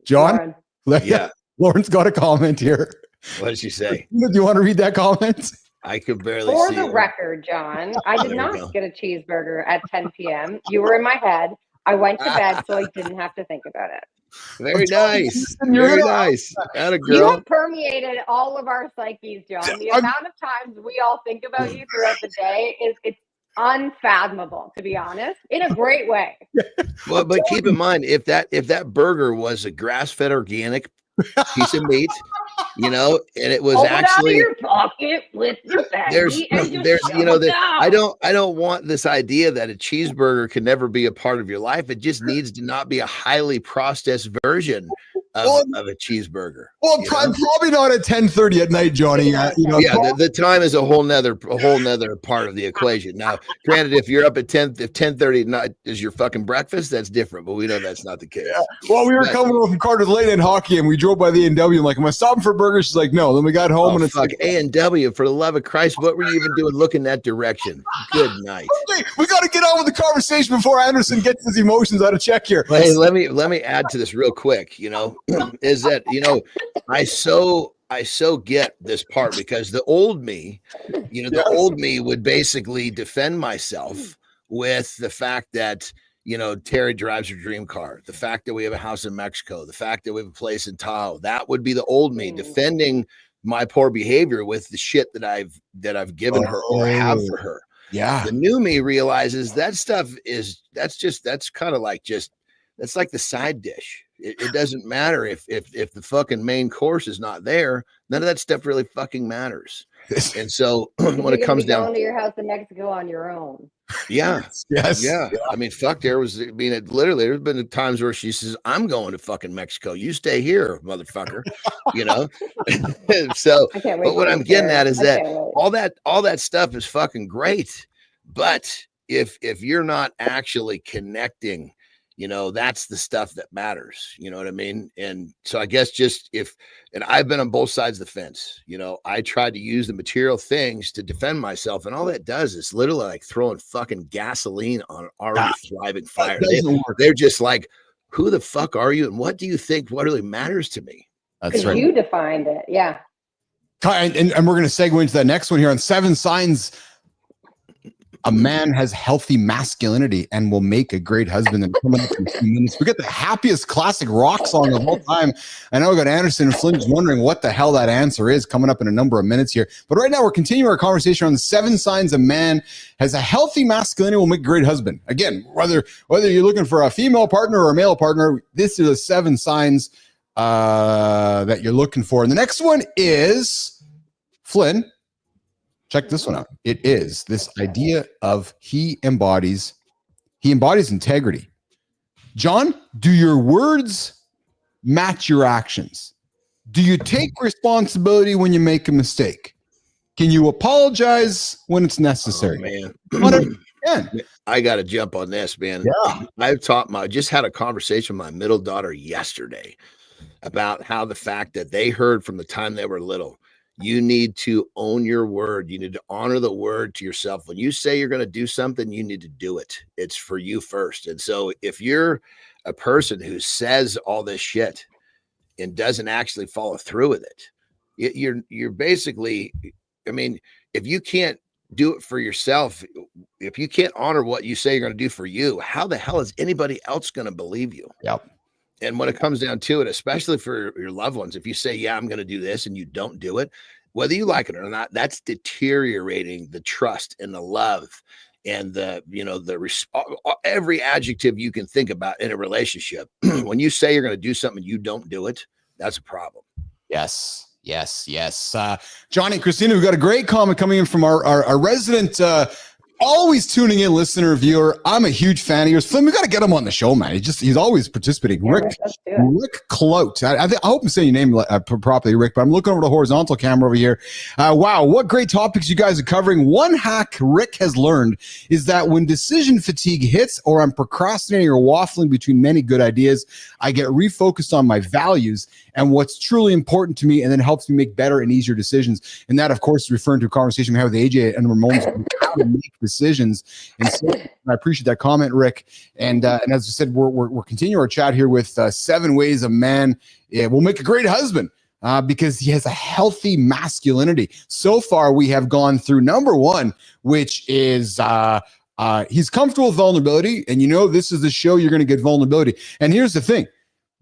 John, Lauren's got a comment here. What did she say? Do you want to read that comment? I could barely For see the record, John, I did not get a cheeseburger at 10 p.m. You were in my head. I went to bed so I didn't have to think about it. Very nice. Very nice. Atta girl. You have permeated all of our psyches, John. The amount of times we all think about you throughout the day it's unfathomable, to be honest, in a great way. Well, but keep in mind, if that burger was a grass-fed organic piece of meat, you know, and it was Pull actually it out of your pocket with your baggie and just you know, shove it that down. I don't want this idea that a cheeseburger can never be a part of your life. It just needs to not be a highly processed version of a cheeseburger. Well, probably not at 10:30 at night, Johnny. You know, Yeah, the time is a whole nother part of the equation. Now, granted, if you're up at 10:30 at night is your fucking breakfast, that's different. But we know that's not the case. Yeah. Well, we were coming over from Carter's late in hockey, and we drove by the A&W. I'm like, am I stopping for burgers? She's like, no. Then we got home, and it's fuck like, A&W. For the love of Christ, what were you even doing looking that direction? Good night. Okay, we got to get on with the conversation before Andersen gets his emotions out of check here. Hey, let me add to this real quick. You know, is that I so get this part because the old me, the old me would basically defend myself with the fact that, Terry drives her dream car, the fact that we have a house in Mexico, the fact that we have a place in Tahoe. That would be the old me defending my poor behavior with the shit that I've given her or have for her. Yeah. The new me realizes that stuff that's kind of like that's like the side dish. It doesn't matter if the fucking main course is not there. None of that stuff really fucking matters. And so when it comes down to your house in Mexico on your own. Yeah. Yes. Yeah. I mean, fuck, there's been times where she says, I'm going to fucking Mexico. You stay here, motherfucker. So, but what I'm getting at is that all that stuff is fucking great. But if you're not actually connecting, that's the stuff that matters. You know what I mean? And so I guess and I've been on both sides of the fence. I tried to use the material things to defend myself, and all that does is literally like throwing fucking gasoline on an already thriving fire. They're just like, who the fuck are you? And what do you think what really matters to me? That's right. You defined it. Yeah. And we're going to segue into that next one here on 7 signs a man has healthy masculinity and will make a great husband. And coming up in a few minutes, we got the happiest classic rock song of all time. I know we got Andersen and Flynn wondering what the hell that answer is coming up in a number of minutes here. But right now we're continuing our conversation on the 7 signs a man has a healthy masculinity will make a great husband. Again, whether you're looking for a female partner or a male partner, this is the 7 signs that you're looking for. And the next one is Flynn. Check this one out. It is this idea of he embodies integrity. John, do your words match your actions? Do you take responsibility when you make a mistake? Can you apologize when it's necessary? Oh, man. I got to jump on this, man. Yeah. Just had a conversation with my middle daughter yesterday about how the fact that they heard from the time they were little, you need to own your word. You need to honor the word to yourself. When you say you're going to do something, you need to do it. It's for you first. And so if you're a person who says all this shit and doesn't actually follow through with it, you're basically, I mean, if you can't do it for yourself, if you can't honor what you say you're going to do for you, how the hell is anybody else going to believe you? Yep. And when it comes down to it, especially for your loved ones, if you say, yeah, I'm going to do this and you don't do it, whether you like it or not, that's deteriorating the trust and the love and every adjective you can think about in a relationship. When you say you're going to do something and you don't do it, that's a problem. Yes. Johnny and Kristina, we've got a great comment coming in from our resident always tuning in listener, viewer. I'm a huge fan of yours. Flynn, we got to get him on the show, man. He's always participating. Yeah, Rick Clout. I hope I'm saying your name properly, Rick, but I'm looking over the horizontal camera over here. Wow, what great topics you guys are covering. One hack Rick has learned is that when decision fatigue hits or I'm procrastinating or waffling between many good ideas, I get refocused on my values and what's truly important to me, and then helps me make better and easier decisions. And that, of course, is referring to a conversation we had with AJ and Ramon how to make decisions. And so I appreciate that comment, Rick. And as I said, we're continuing our chat here with 7 ways a man will make a great husband because he has a healthy masculinity. So far, we have gone through number 1, which is he's comfortable with vulnerability. And this is the show you're going to get vulnerability. And here's the thing.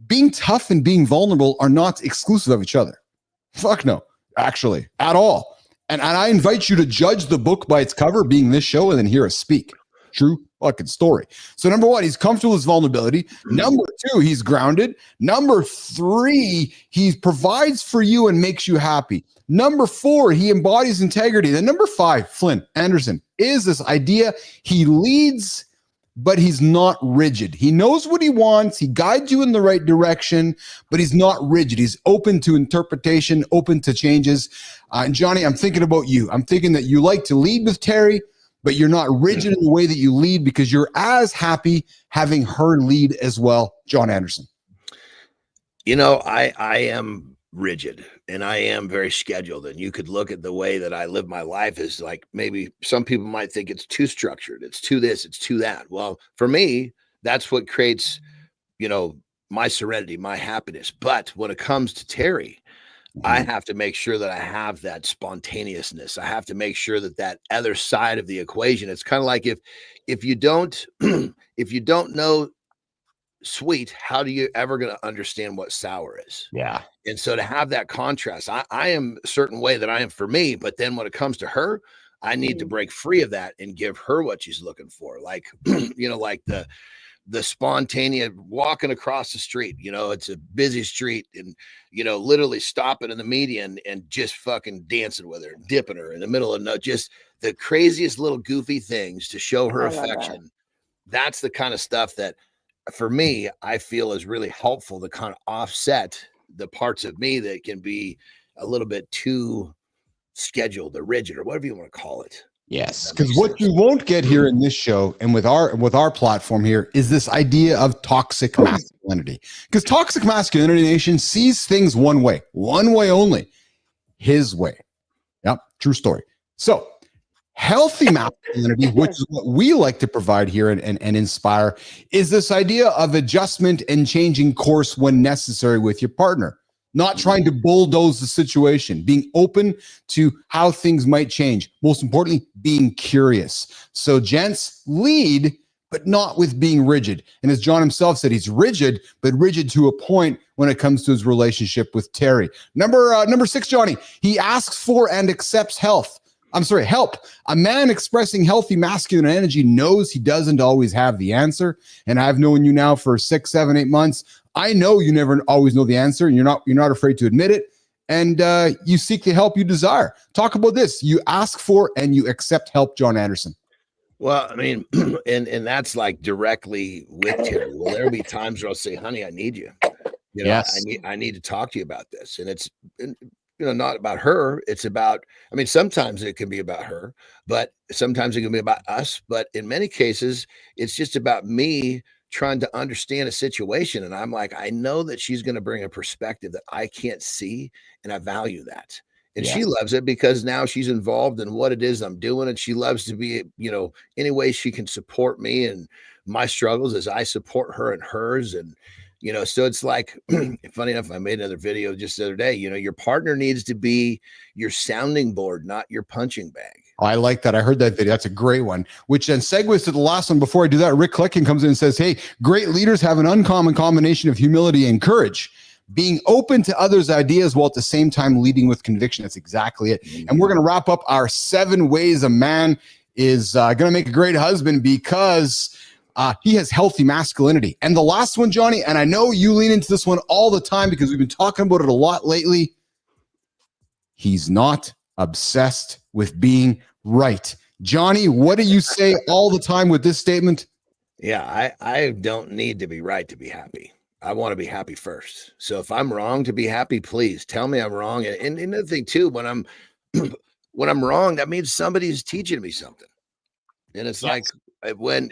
Being tough and being vulnerable are not exclusive of each other. Fuck no, actually, at all. And I invite you to judge the book by its cover, being this show, and then hear us speak. True fucking story. So number 1, he's comfortable with his vulnerability. Number 2, he's grounded. Number 3, he provides for you and makes you happy. Number 4, he embodies integrity. Then number 5, Flynn, Andersen, is this idea he leads, but he's not rigid. He knows what he wants. He guides you in the right direction, but he's not rigid. He's open to interpretation, open to changes. And Johnny, I'm thinking about you. I'm thinking that you like to lead with Terry, but you're not rigid in the way that you lead because you're as happy having her lead as well. John Andersen. You know, I am rigid and I am very scheduled. And you could look at the way that I live my life as like, maybe some people might think it's too structured. It's too this, it's too that. Well, for me, that's what creates, you know, my serenity, my happiness. But when it comes to Terry, I have to make sure that I have that spontaneousness. I have to make sure that that other side of the equation, it's kind of like if you don't, if you don't know sweet, how do you ever going to understand what sour is? Yeah. And so to have that contrast, I am a certain way that I am for me, but then when it comes to her, I need to break free of that and give her what she's looking for. Like, you know, like the spontaneous walking across the street, you know, it's a busy street and, you know, literally stopping in the median and just fucking dancing with her, dipping her in the middle of just the craziest little goofy things to show her affection. That's the kind of stuff that for me, I feel is really helpful to kind of offset the parts of me that can be a little bit too scheduled or rigid or whatever you want to call it. Yes, because what you won't get here in this show and with our platform here is this idea of toxic masculinity. Because toxic masculinity nation sees things one way only, his way. Yep, true story. So healthy masculinity, which is what we like to provide here and inspire, is this idea of adjustment and changing course when necessary with your partner. Not trying to bulldoze the situation, being open to how things might change. Most importantly, being curious. So gents, lead, but not with being rigid. And as John himself said, he's rigid, but rigid to a point when it comes to his relationship with Terry. Number 6, Johnny, he asks for and accepts help. A man expressing healthy masculine energy knows he doesn't always have the answer. And I've known you now for 6, 7, 8 months. I know you never always know the answer, and you're not afraid to admit it. And you seek the help you desire. Talk about this. You ask for and you accept help, John Andersen. Well, I mean, and that's like directly with Terry. Well, there'll be times where I'll say, honey, I need you. You know, yes. I need to talk to you about this. And it's, you know, not about her. It's about, I mean, sometimes it can be about her, but sometimes it can be about us. But in many cases, it's just about me trying to understand a situation. And I'm like, I know that she's going to bring a perspective that I can't see. And I value that. And she loves it because now she's involved in what it is I'm doing. And she loves to be, you know, any way she can support me and my struggles as I support her and hers. And, you know, so it's like, funny enough, I made another video just the other day, you know, your partner needs to be your sounding board, not your punching bag. Oh, I like that. I heard that video. That's a great one, which then segues to the last one. Before I do that, Rick Clickin comes in and says, hey, great leaders have an uncommon combination of humility and courage, being open to others' ideas while at the same time leading with conviction. That's exactly it. And we're going to wrap up our 7 ways a man is going to make a great husband because he has healthy masculinity. And the last one, Johnny, and I know you lean into this one all the time because we've been talking about it a lot lately. He's not obsessed with being right. Johnny, what do you say all the time with this statement? Yeah, I don't need to be right to be happy. I want to be happy first. So if I'm wrong to be happy, please tell me I'm wrong. And another thing too, when I'm wrong, that means somebody's teaching me something. And it's like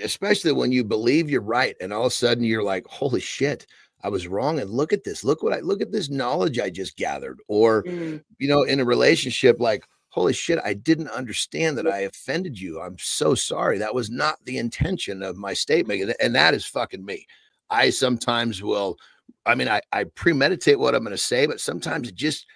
especially when you believe you're right, and all of a sudden you're like, holy shit, I was wrong. And look at this. Look at this knowledge I just gathered. Or, you know, in a relationship, like, holy shit, I didn't understand that I offended you. I'm so sorry. That was not the intention of my statement. And that is fucking me. I sometimes will, I mean, I premeditate what I'm going to say, but sometimes it just,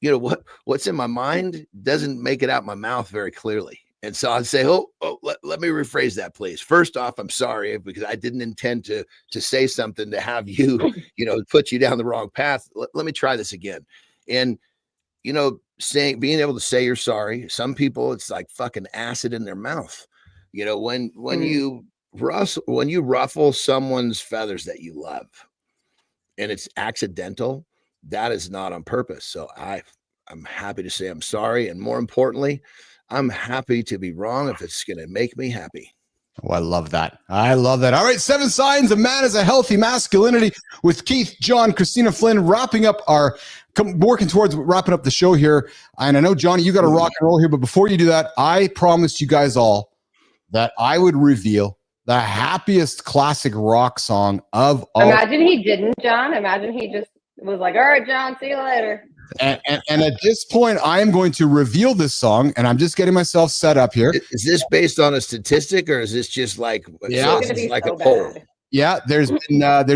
you know, what's in my mind doesn't make it out my mouth very clearly. And so I'd say, let me rephrase that, please. First off, I'm sorry because I didn't intend to say something to have you, you know, put you down the wrong path. Let me try this again. And, you know, being able to say you're sorry. Some people, it's like fucking acid in their mouth. You know, when Mm. when you ruffle someone's feathers that you love, and it's accidental, that is not on purpose. So I'm happy to say I'm sorry, and more importantly, I'm happy to be wrong if it's going to make me happy. Oh, I love that. I love that. All right, 7 signs a man has a healthy masculinity with Keith, John, Kristina, Flynn, working towards wrapping up the show here. And I know, Johnny, you got to rock and roll here, but before you do that, I promised you guys all that I would reveal the happiest classic rock song of all. Imagine he didn't, John. Imagine he just was like, all right, John, see you later. And at this point, I am going to reveal this song, and I'm just getting myself set up here. Is this based on a statistic, or is this just like, yeah, so it's like a poll? Yeah, there's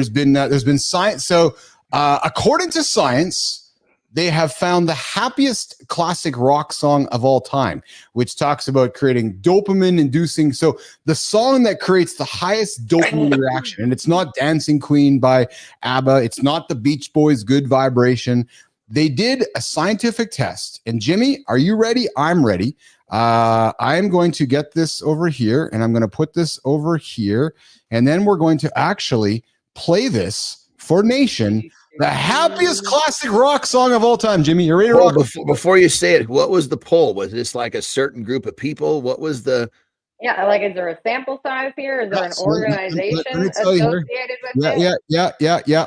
been science. So according to science, they have found the happiest classic rock song of all time, which talks about creating dopamine inducing. So the song that creates the highest dopamine reaction, and it's not Dancing Queen by ABBA. It's not the Beach Boys' Good Vibration. They did a scientific test. And Jimmy, are you ready? I'm ready. I'm going to get this over here, and I'm going to put this over here. And then we're going to actually play this for Nation. The happiest classic rock song of all time. Jimmy, you ready to rock? Before you say it, what was the poll? Was this like a certain group of people? What was the... Yeah, like, is there a sample size here? Is there an organization associated with it? Yeah.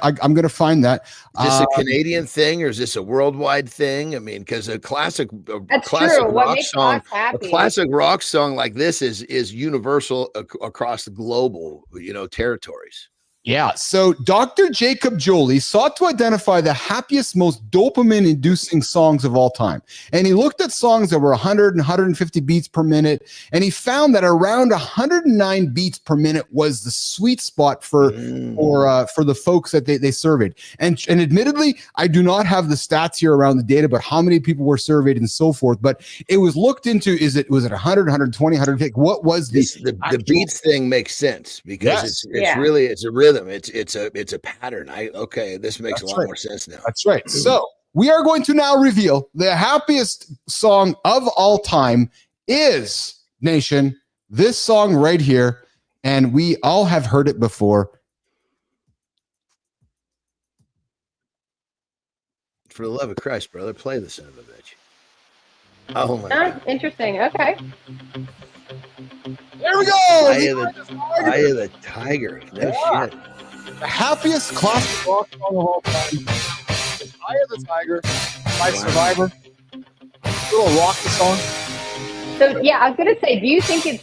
I'm going to find that. Is this a Canadian thing, or is this a worldwide thing? I mean, because a classic rock song like this is universal across the global, territories. Yeah. So Dr. Jacob Joly sought to identify the happiest, most dopamine-inducing songs of all time. And he looked at songs that were 100 and 150 beats per minute. And he found that around 109 beats per minute was the sweet spot for the folks that they surveyed. And admittedly, I do not have the stats here around the data, but how many people were surveyed and so forth. But it was looked into, was it 100, 120, 150? What was the beats thing makes sense because it's a rhythm. It's a pattern. This makes a lot more sense now. That's right. So we are going to now reveal the happiest song of all time is, Nation, this song right here. And we all have heard it before. For the love of Christ, brother, play the son of a bitch. Oh my God. Interesting. Okay. There we go. Eye of the Tiger. No shit. The happiest classic rock song of all time is Eye of the Tiger by Survivor. A little rock the song. So yeah, I was gonna say, do you think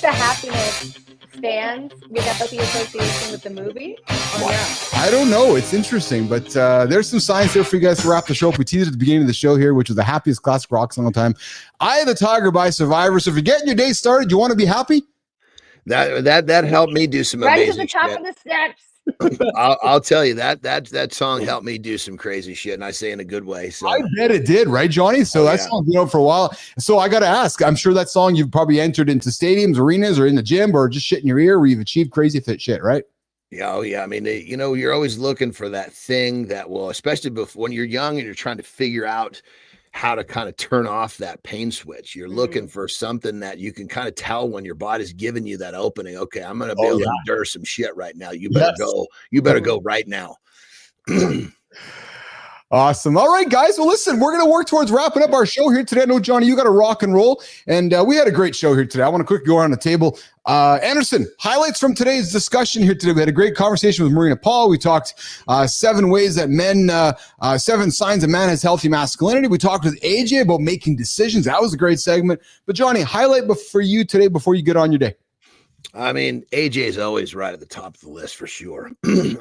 the happiness stands without the association with the movie? Or no? I don't know. It's interesting, but there's some science there for you guys to wrap the show up. We teased at the beginning of the show here, which was the happiest classic rock song of all time. Eye of the Tiger by Survivor. So if you're getting your day started, you want to be happy? That helped me do some amazing right to the top shit. of the steps. I'll tell you that song helped me do some crazy shit, and I say in a good way. So I bet it did, right, Johnny? So that song's been out for a while. So I got to ask, I'm sure that song you've probably entered into stadiums, arenas, or in the gym, or just shit in your ear where you've achieved crazy shit, right? Yeah, oh yeah. I mean, you're always looking for that thing that will, especially when you're young and you're trying to figure out how to kind of turn off that pain switch. You're looking for something that you can kind of tell when your body's giving you that opening. Okay, I'm going to be able to endure some shit right now. You better go. You better go right now. Awesome. All right, guys. Well, listen, we're going to work towards wrapping up our show here today. I know, Johnny, you got to rock and roll. And we had a great show here today. I want to quickly go around the table. Andersen, highlights from today's discussion here today. We had a great conversation with Marina Paul. We talked 7 ways that 7 signs a man has healthy masculinity. We talked with AJ about making decisions. That was a great segment. But Johnny, highlight for you today before you get on your day. I mean, AJ is always right at the top of the list for sure.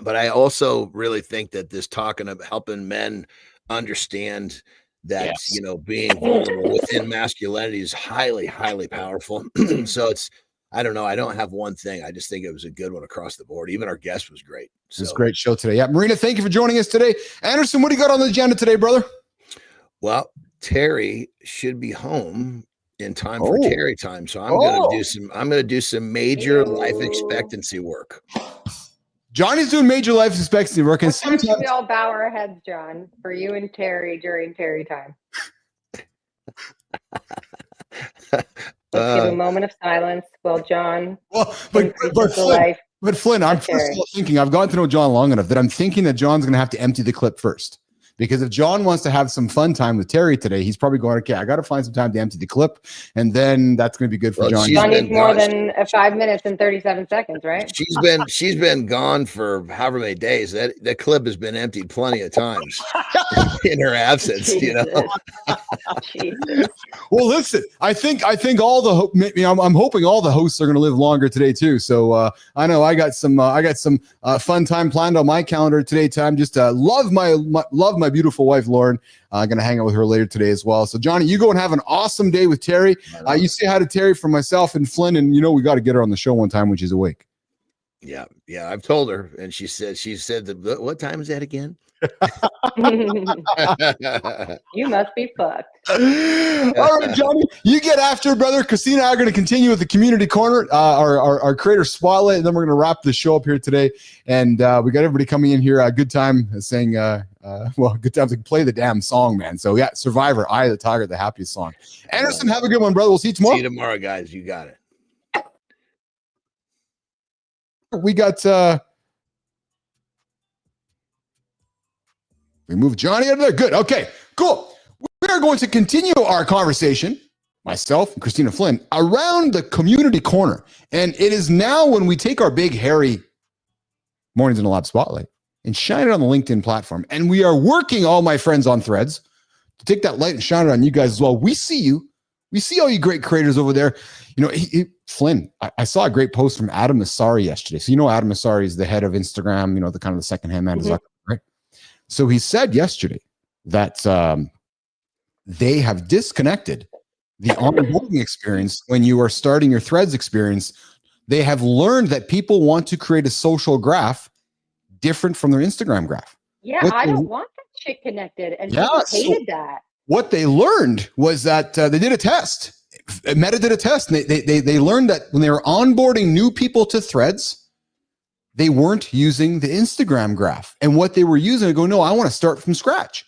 But I also really think that this talking about helping men understand that, being vulnerable within masculinity is highly, highly powerful. So I don't know. I don't have one thing. I just think it was a good one across the board. Even our guest was great. So. It was a great show today. Yeah. Marina, thank you for joining us today. Andersen, what do you got on the agenda today, brother? Well, Terry should be home in time for Terry time. So I'm going to do some major life expectancy work. Johnny's doing major life expectancy work. And sometimes we all bow our heads, John, for you and Terry during Terry time. Let's give a moment of silence while John but increases the life. But Flynn, I'm of first Terry. of all thinking, I've gotten to know John long enough that I'm thinking that John's going to have to empty the clip first. Because if John wants to have some fun time with Terry today, he's probably going, okay, I got to find some time to empty the clip. And then that's going to be good for John. John needs more than 5 minutes and 37 seconds, right? She's been gone for however many days. That clip has been emptied plenty of times in her absence, Jesus. you know. Jesus. Well, listen, I think all the I'm hoping all the hosts are going to live longer today too. So I know I got some fun time planned on my calendar today. Time just love my beautiful wife Lauren. I'm gonna hang out with her later today as well. So Johnny, you go and have an awesome day with Terry. You say hi to Terry from myself and Flynn, and we got to get her on the show one time when she's awake. Yeah, I've told her, and she said that. What time is that again? You must be fucked. All right, Johnny, you get after it, brother. Kristina and I are going to continue with the community corner, our creator spotlight, and then we're going to wrap the show up here today. And we got everybody coming in here. Good time saying, good time to play the damn song, man. So yeah, Survivor, Eye of the Tiger, the happiest song. Andersen, have a good one, brother. We'll see you tomorrow. See you tomorrow, guys. You got it. We got we moved Johnny out of there. Good. Okay, cool. We are going to continue our conversation, myself and Kristina Flynn, around the community corner. And it is now when we take our big, hairy Mornings in the Lab spotlight and shine it on the LinkedIn platform. And we are working, all my friends on Threads, to take that light and shine it on you guys as well. We see you. We see all you great creators over there. Flynn, I saw a great post from Adam Asari yesterday. So Adam Asari is the head of Instagram, the kind of the secondhand man, right? So he said yesterday that they have disconnected the onboarding experience when you are starting your Threads experience. They have learned that people want to create a social graph different from their Instagram graph. Yeah, I don't want that shit connected. And people hated that. What they learned was that they did a test. Meta did a test. And they learned that when they were onboarding new people to Threads, they weren't using the Instagram graph. And what they were using, no, I want to start from scratch.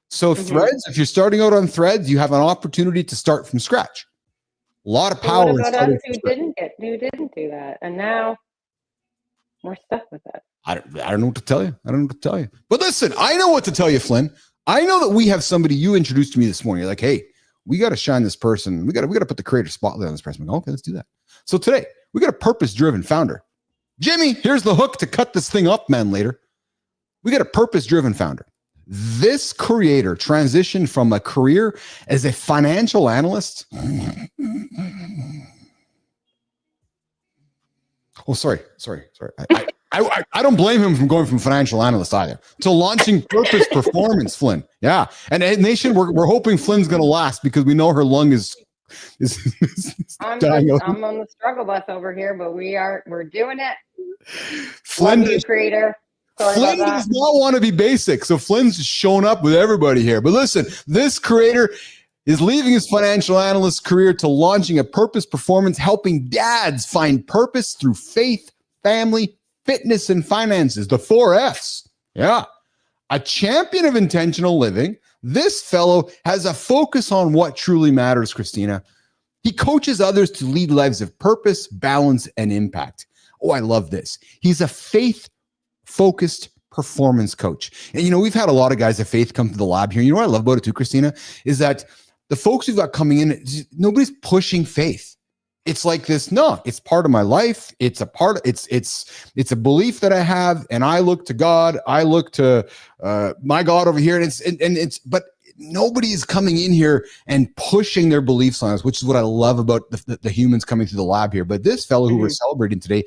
So Threads, if you're starting out on Threads, you have an opportunity to start from scratch. A lot of power. What about us who didn't do that? And now we're stuck with it. I don't know what to tell you. But listen, I know what to tell you, Flynn. I know that we have somebody you introduced to me this morning. You're like, hey, we got to shine this person. We got to put the creator spotlight on this person. Go, okay, let's do that. So today we got a purpose-driven founder. Jimmy, here's the hook to cut this thing up, man, later. We got a purpose-driven founder. This creator transitioned from a career as a financial analyst. Oh, sorry. I don't blame him from going from financial analyst either to launching Purpose Performance, Flynn. Yeah. And Nation, we're hoping Flynn's going to last because we know her lung is dying. I'm on the struggle bus over here, but we're doing it. Flynn, creator. Flynn does not want to be basic. So Flynn's just showing up with everybody here. But listen, this creator is leaving his financial analyst career to launching a Purpose Performance, helping dads find purpose through faith, family, fitness, and finances. The 4 Fs. Yeah. A champion of intentional living. This fellow has a focus on what truly matters, Kristina. He coaches others to lead lives of purpose, balance, and impact. Oh, I love this. He's a faith-focused performance coach. And, we've had a lot of guys of faith come to the lab here. You know what I love about it too, Kristina, is that the folks we've got coming in, nobody's pushing faith. It's like this. No, it's part of my life. It's a part. It's a belief that I have, and I look to God. I look to my God over here, but nobody is coming in here and pushing their beliefs on us, which is what I love about the humans coming through the lab here. But this fellow who we're celebrating today,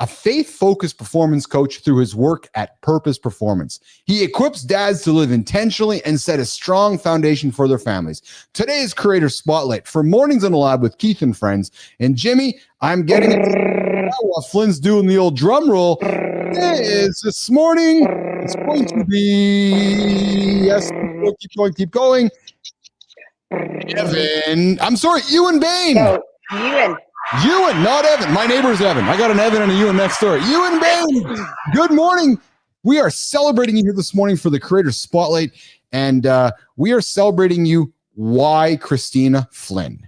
a faith-focused performance coach through his work at Purpose Performance. He equips dads to live intentionally and set a strong foundation for their families. Today's Creator Spotlight for Mornings in the Lab with Keith and Friends. And Jimmy, I'm getting it while Flynn's doing the old drum roll. This morning, it's going to be, yes, keep going. Ewan Bain. So, Ewan, not Evan. My neighbor's Evan. I got an Evan and a Ewan next door. Ewan Bain, good morning. We are celebrating you here this morning for the Creator Spotlight, and we are celebrating you. Why Kristina Flynn?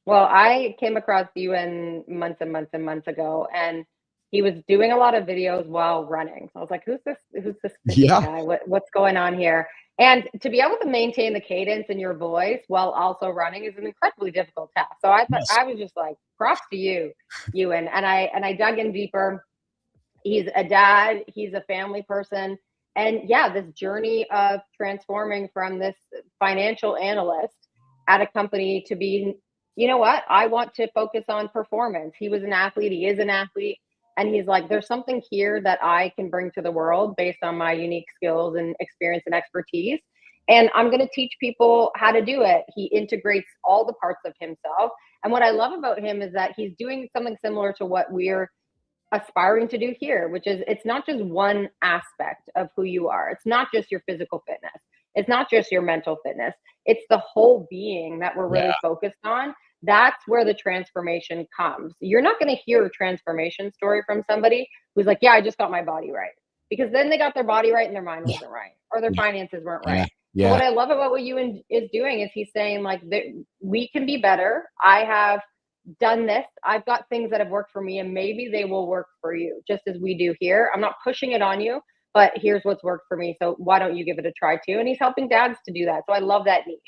Well, I came across Ewan months and months and months ago, and he was doing a lot of videos while running. So I was like, who's this fitness guy? What's going on here? And to be able to maintain the cadence in your voice while also running is an incredibly difficult task. So I thought, I was just like, props to you, Ewan. And I dug in deeper. He's a dad, he's a family person. And yeah, this journey of transforming from this financial analyst at a company to be, you know what, I want to focus on performance. He was an athlete, he is an athlete. And he's like, there's something here that I can bring to the world based on my unique skills and experience and expertise. And I'm going to teach people how to do it. He integrates all the parts of himself. And what I love about him is that he's doing something similar to what we're aspiring to do here, which is it's not just one aspect of who you are. It's not just your physical fitness. It's not just your mental fitness. It's the whole being that we're really focused on. That's where the transformation comes. You're not going to hear a transformation story from somebody who's like, yeah, I just got my body right. Because then they got their body right and their mind wasn't right, or their finances weren't right. So what I love about what Ewan is doing is he's saying, like, we can be better. I have done this. I've got things that have worked for me, and maybe they will work for you, just as we do here. I'm not pushing it on you, but here's what's worked for me. So why don't you give it a try too? And he's helping dads to do that. So I love that niche.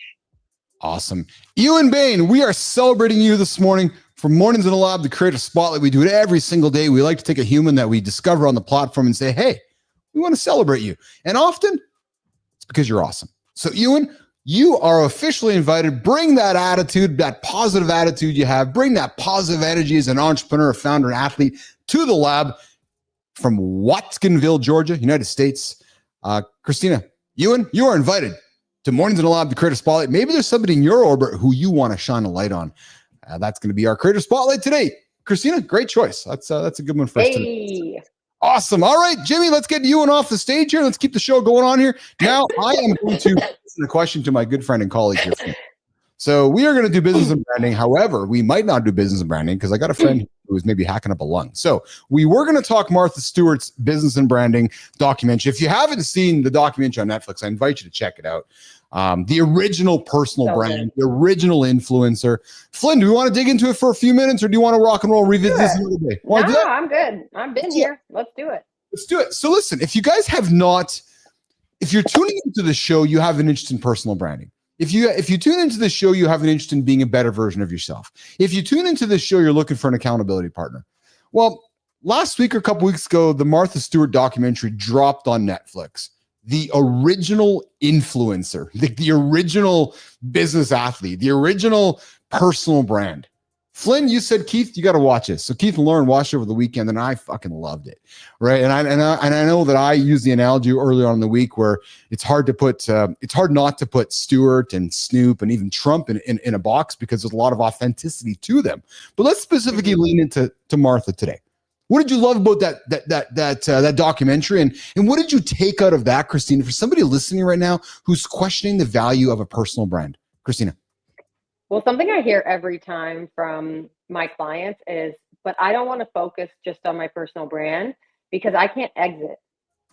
Awesome. Ewan Bain, we are celebrating you this morning for Mornings in the Lab, the Creative Spotlight. We do it every single day. We like to take a human that we discover on the platform and say, hey, we want to celebrate you. And often it's because you're awesome. So Ewan, you are officially invited. Bring that attitude, that positive attitude you have. Bring that positive energy as an entrepreneur, founder, and athlete to the lab from Watkinsville, Georgia, United States. Kristina, Ewan, you are invited to Mornings in the Lab, the Creative Spotlight. Maybe there's somebody in your orbit who you want to shine a light on. That's going to be our Creative Spotlight today. Kristina, great choice. That's a good one for us today. Awesome. All right, Jimmy, let's get Ewan off the stage here. Let's keep the show going on here. Now, I am going to ask a question to my good friend and colleague here. So we are going to do business and branding. However, we might not do business and branding because I got a friend who is maybe hacking up a lung. So we were going to talk Martha Stewart's business and branding documentary. If you haven't seen the documentary on Netflix, I invite you to check it out. The original personal brand, the original influencer. Flynn, do we want to dig into it for a few minutes, or do you want to rock and roll, revisit this another day? No, I'm good. I've been here. Let's do it. Let's do it. So listen, if you guys have not, if you're tuning into the show, you have an interest in personal branding. If you tune into the show, you have an interest in being a better version of yourself. If you tune into this show, you're looking for an accountability partner. Well, last week or a couple weeks ago, the Martha Stewart documentary dropped on Netflix. The original influencer, the original business athlete, the original personal brand. Flynn, you said, Keith, you got to watch this. So Keith and Lauren watched it over the weekend, and I fucking loved it, right? And I know that I used the analogy earlier on in the week where it's hard not to put Stewart and Snoop and even Trump in a box because there's a lot of authenticity to them. But let's specifically lean into Martha today. What did you love about that documentary, and what did you take out of that, Kristina, for somebody listening right now who's questioning the value of a personal brand? Kristina. Well, something I hear every time from my clients is, but I don't want to focus just on my personal brand because I can't exit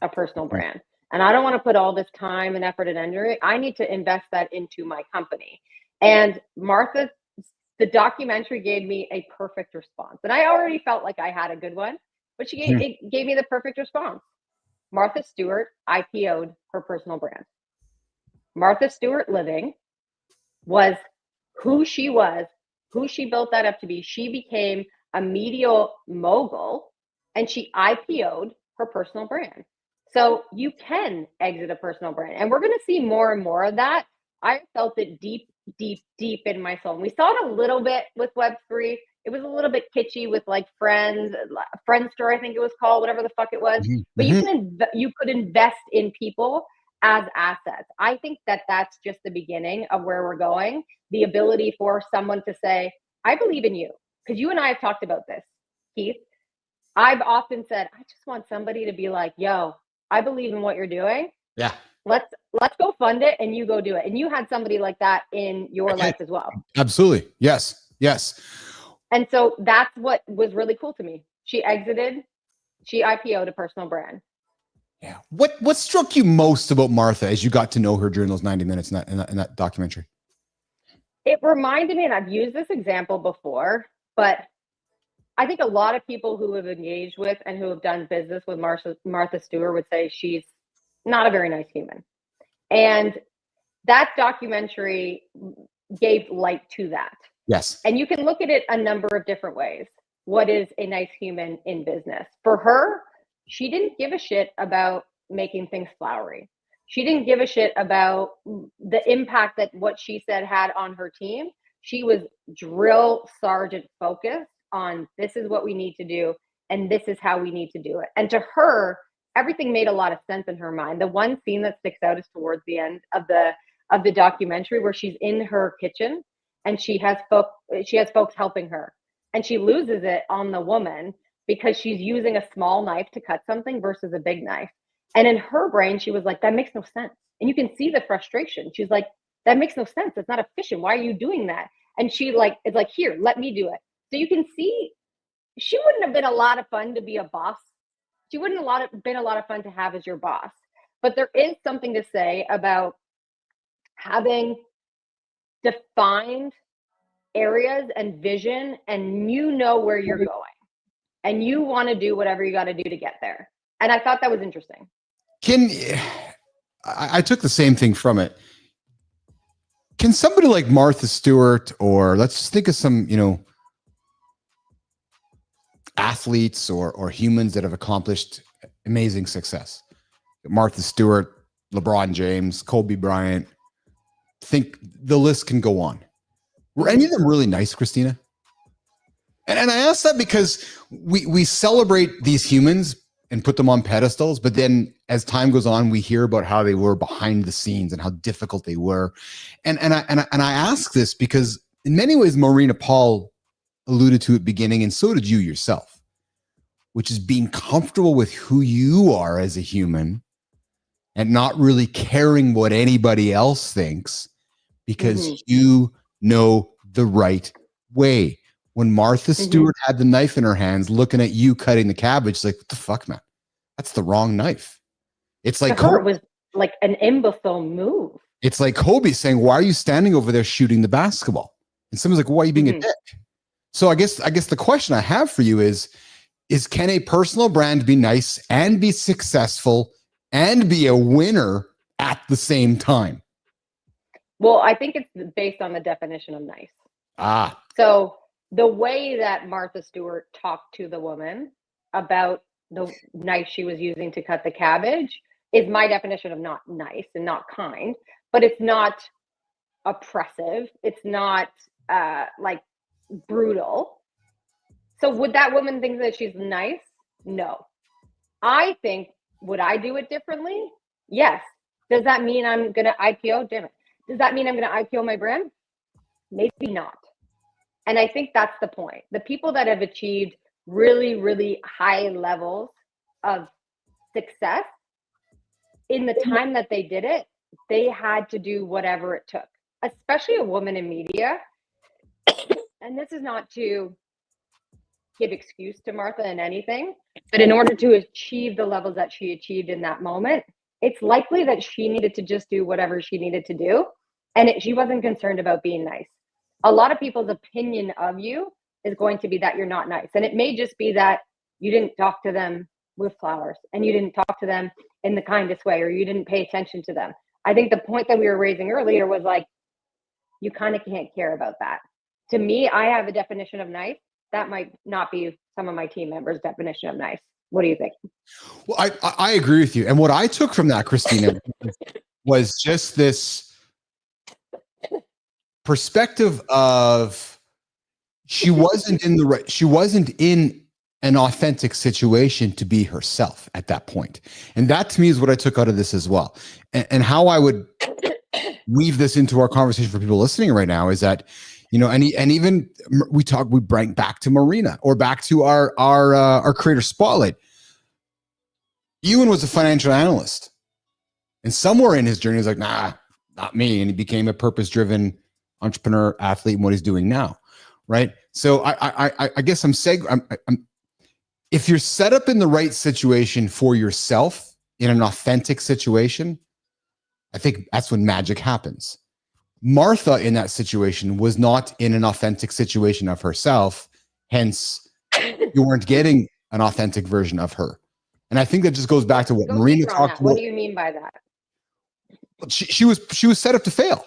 a personal brand. And I don't want to put all this time and effort and energy. I need to invest that into my company. And Martha, the documentary gave me a perfect response. And I already felt like I had a good one, but it gave me the perfect response. Martha Stewart IPO'd her personal brand. Martha Stewart Living was who she built that up to be. She became a media mogul and she IPO'd her personal brand. So you can exit a personal brand. And we're going to see more and more of that. I felt it deep in my soul. And we saw it a little bit with Web3. It was a little bit kitschy with like Friendster, I think it was called, whatever the fuck it was. But you could invest in people as assets. I think that that's just the beginning of where we're going. The ability for someone to say, I believe in you. Because you and I have talked about this, Keith. I've often said, I just want somebody to be like, yo, I believe in what you're doing. Yeah. Let's go fund it and you go do it. And you had somebody like that in your life as well. Absolutely. Yes. And so that's what was really cool to me. She IPO'd a personal brand. Yeah. What struck you most about Martha as you got to know her during those 90 minutes in that documentary? It reminded me, and I've used this example before, but I think a lot of people who have engaged with and who have done business with Martha Stewart would say she's not a very nice human. And that documentary gave light to that. Yes. And you can look at it a number of different ways. What is a nice human in business? For her, she didn't give a shit about making things flowery. She didn't give a shit about the impact that what she said had on her team. She was drill sergeant focused on this is what we need to do and this is how we need to do it. And to her, everything made a lot of sense in her mind. The one scene that sticks out is towards the end of the documentary where she's in her kitchen and she has folks helping her, and she loses it on the woman because she's using a small knife to cut something versus a big knife. And in her brain, she was like, that makes no sense. And you can see the frustration. She's like, that makes no sense. It's not efficient. Why are you doing that? And she like, is like, here, let me do it. So you can see she wouldn't have been a lot of fun to be a boss. She wouldn't have been a lot of fun to have as your boss. But there is something to say about having defined areas and vision, and you know where you're going and you want to do whatever you got to do to get there. And I thought that was interesting. I took the same thing from it. Can somebody like Martha Stewart, or let's just think of some, athletes or humans that have accomplished amazing success. Martha Stewart, LeBron James, Kobe Bryant. Think the list can go on. Were any of them really nice, Kristina? And I ask that because we celebrate these humans and put them on pedestals, but then as time goes on, we hear about how they were behind the scenes and how difficult they were. And I ask this because in many ways, Marina Paul alluded to it beginning, and so did you yourself, which is being comfortable with who you are as a human and not really caring what anybody else thinks because you know the right way. When Martha Stewart had the knife in her hands, looking at you cutting the cabbage, like, what the fuck, man? That's the wrong knife. It's like her, it was like an imbecile move. It's like Kobe saying, "Why are you standing over there shooting the basketball?" And someone's like, "Why are you being a dick?" So I guess the question I have for you is can a personal brand be nice and be successful and be a winner at the same time? Well, I think it's based on the definition of nice. So the way that Martha Stewart talked to the woman about the knife she was using to cut the cabbage is my definition of not nice and not kind, but it's not oppressive. It's not like brutal. So would that woman think that she's nice? No. I think, would I do it differently? Yes. Does that mean I'm going to IPO? Damn it. Does that mean I'm going to IPO my brand? Maybe not. And I think that's the point. The people that have achieved really, really high levels of success, in the time that they did it, they had to do whatever it took, especially a woman in media. And this is not to give excuse to Martha in anything, but in order to achieve the levels that she achieved in that moment, it's likely that she needed to just do whatever she needed to do. And she wasn't concerned about being nice. A lot of people's opinion of you is going to be that you're not nice. And it may just be that you didn't talk to them with flowers and you didn't talk to them in the kindest way, or you didn't pay attention to them. I think the point that we were raising earlier was like, you kind of can't care about that. To me, I have a definition of nice. That might not be some of my team members' definition of nice. What do you think? Well, I agree with you. And what I took from that, Kristina, was just this perspective of she wasn't in an authentic situation to be herself at that point. And that to me is what I took out of this as well. And how I would weave this into our conversation for people listening right now is that, and even we bring back to Marina or back to our creator spotlight. Ewan was a financial analyst, and somewhere in his journey, he's like, nah, not me. And he became a purpose-driven entrepreneur, athlete, and what he's doing now. Right. So I guess if you're set up in the right situation for yourself in an authentic situation, I think that's when magic happens. Martha in that situation was not in an authentic situation of herself. Hence, you weren't getting an authentic version of her. And I think that just goes back to what Marina talked about. What do you mean by that? She was set up to fail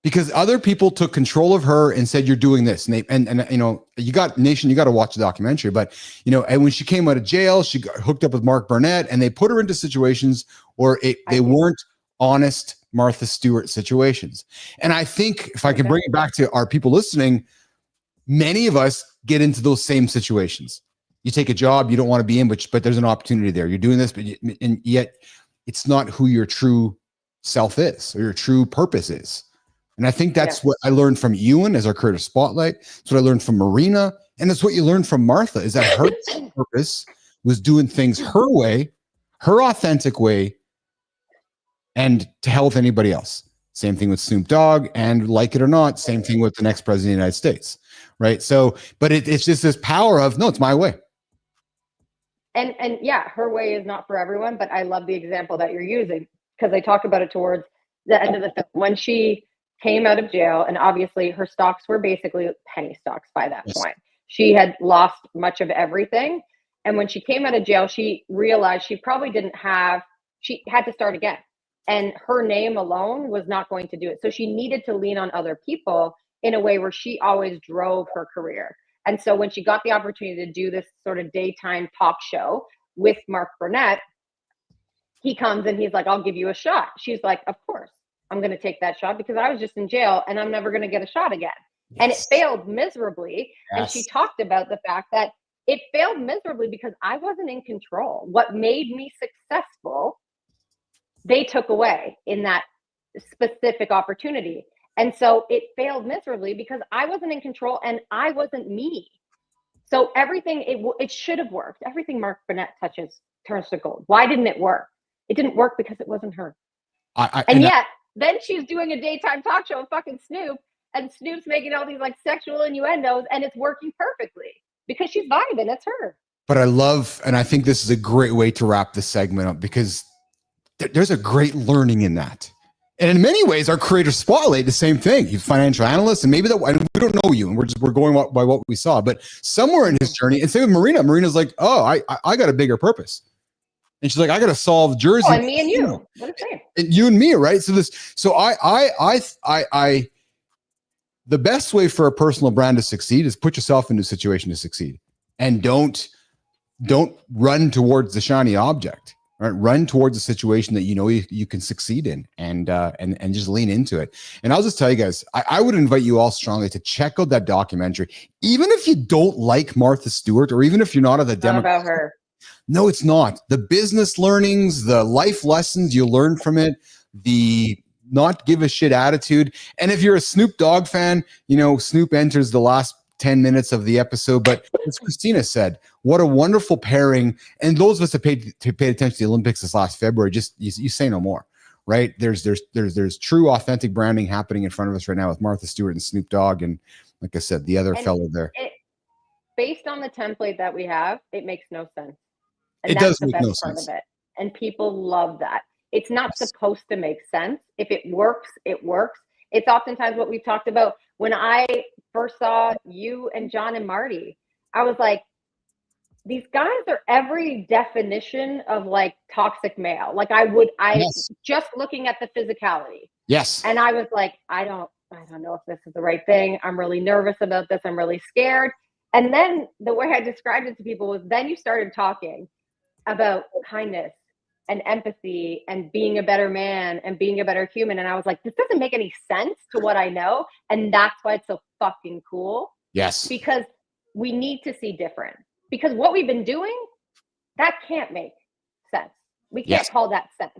because other people took control of her and said, you're doing this. And you know, you got to watch the documentary, but you know, and when she came out of jail, she got hooked up with Mark Burnett and they put her into situations where they weren't honest Martha Stewart situations. And I think if I can bring it back to our people listening, many of us get into those same situations. You take a job you don't want to be in, but there's an opportunity there. You're doing this, and yet it's not who your true self is or your true purpose is. And I think that's what I learned from Ewan as our creative spotlight. That's what I learned from Marina. And that's what you learned from Martha, is that her purpose was doing things her way, her authentic way, and to hell with anybody else. Same thing with Snoop Dogg, and like it or not, same thing with the next president of the United States, right? So, but it's just this power of, no, it's my way. And yeah, her way is not for everyone, but I love the example that you're using because they talk about it towards the end of the film. When she came out of jail, and obviously her stocks were basically penny stocks by that point. She had lost much of everything. And when she came out of jail, she realized she probably she had to start again. And her name alone was not going to do it. So she needed to lean on other people in a way where she always drove her career. And so when she got the opportunity to do this sort of daytime talk show with Mark Burnett, he comes and he's like, I'll give you a shot. She's like, of course, I'm going to take that shot because I was just in jail and I'm never going to get a shot again. Yes. And it failed miserably. Yes. And she talked about the fact that it failed miserably because I wasn't in control. What made me successful, they took away in that specific opportunity. And so it failed miserably because I wasn't in control and I wasn't me. So everything, it should have worked. Everything Mark Burnett touches turns to gold. Why didn't it work? It didn't work because it wasn't her. Then she's doing a daytime talk show with fucking Snoop, and Snoop's making all these like sexual innuendos, and it's working perfectly because she's vibing. It's her. But I love, and I think this is a great way to wrap this segment up because there's a great learning in that. And in many ways, our creator spotlight, the same thing. He's a financial analyst, and maybe that we don't know you, and we're going by what we saw. But somewhere in his journey, and same with Marina. Marina's like, oh, I got a bigger purpose, and she's like, I got to solve Jersey. Oh, and me and you. What is it? And you and me, right? So the best way for a personal brand to succeed is put yourself into a situation to succeed, and don't run towards the shiny object. Right, run towards a situation that you know you can succeed in, and just lean into it. And I'll just tell you guys, I would invite you all strongly to check out that documentary, even if you don't like Martha Stewart, or even if you're not of the Democrat. About her. No, it's not. The business learnings, the life lessons you learn from it, the not give a shit attitude. And if you're a Snoop Dogg fan, you know Snoop enters the last 10 minutes of the episode, but as Kristina said, what a wonderful pairing. And those of us that paid attention to the Olympics this last February, just you say no more, right? There's true authentic branding happening in front of us right now with Martha Stewart and Snoop Dogg, and like I said, the other fellow there. Based on the template that we have, it makes no sense. And it that's does the make best no part sense. of it. And people love that. It's not supposed to make sense. If it works, it works. It's oftentimes what we've talked about. When I first saw you and John and Marty, I was like, these guys are every definition of like toxic male. Like just looking at the physicality. Yes. And I was like, I don't know if this is the right thing. I'm really nervous about this. I'm really scared. And then the way I described it to people was, then you started talking about kindness and empathy and being a better man and being a better human. And I was like, this doesn't make any sense to what I know. And that's why it's so fucking cool. Yes. Because we need to see different. Because what we've been doing, that can't make sense. We can't call that sense.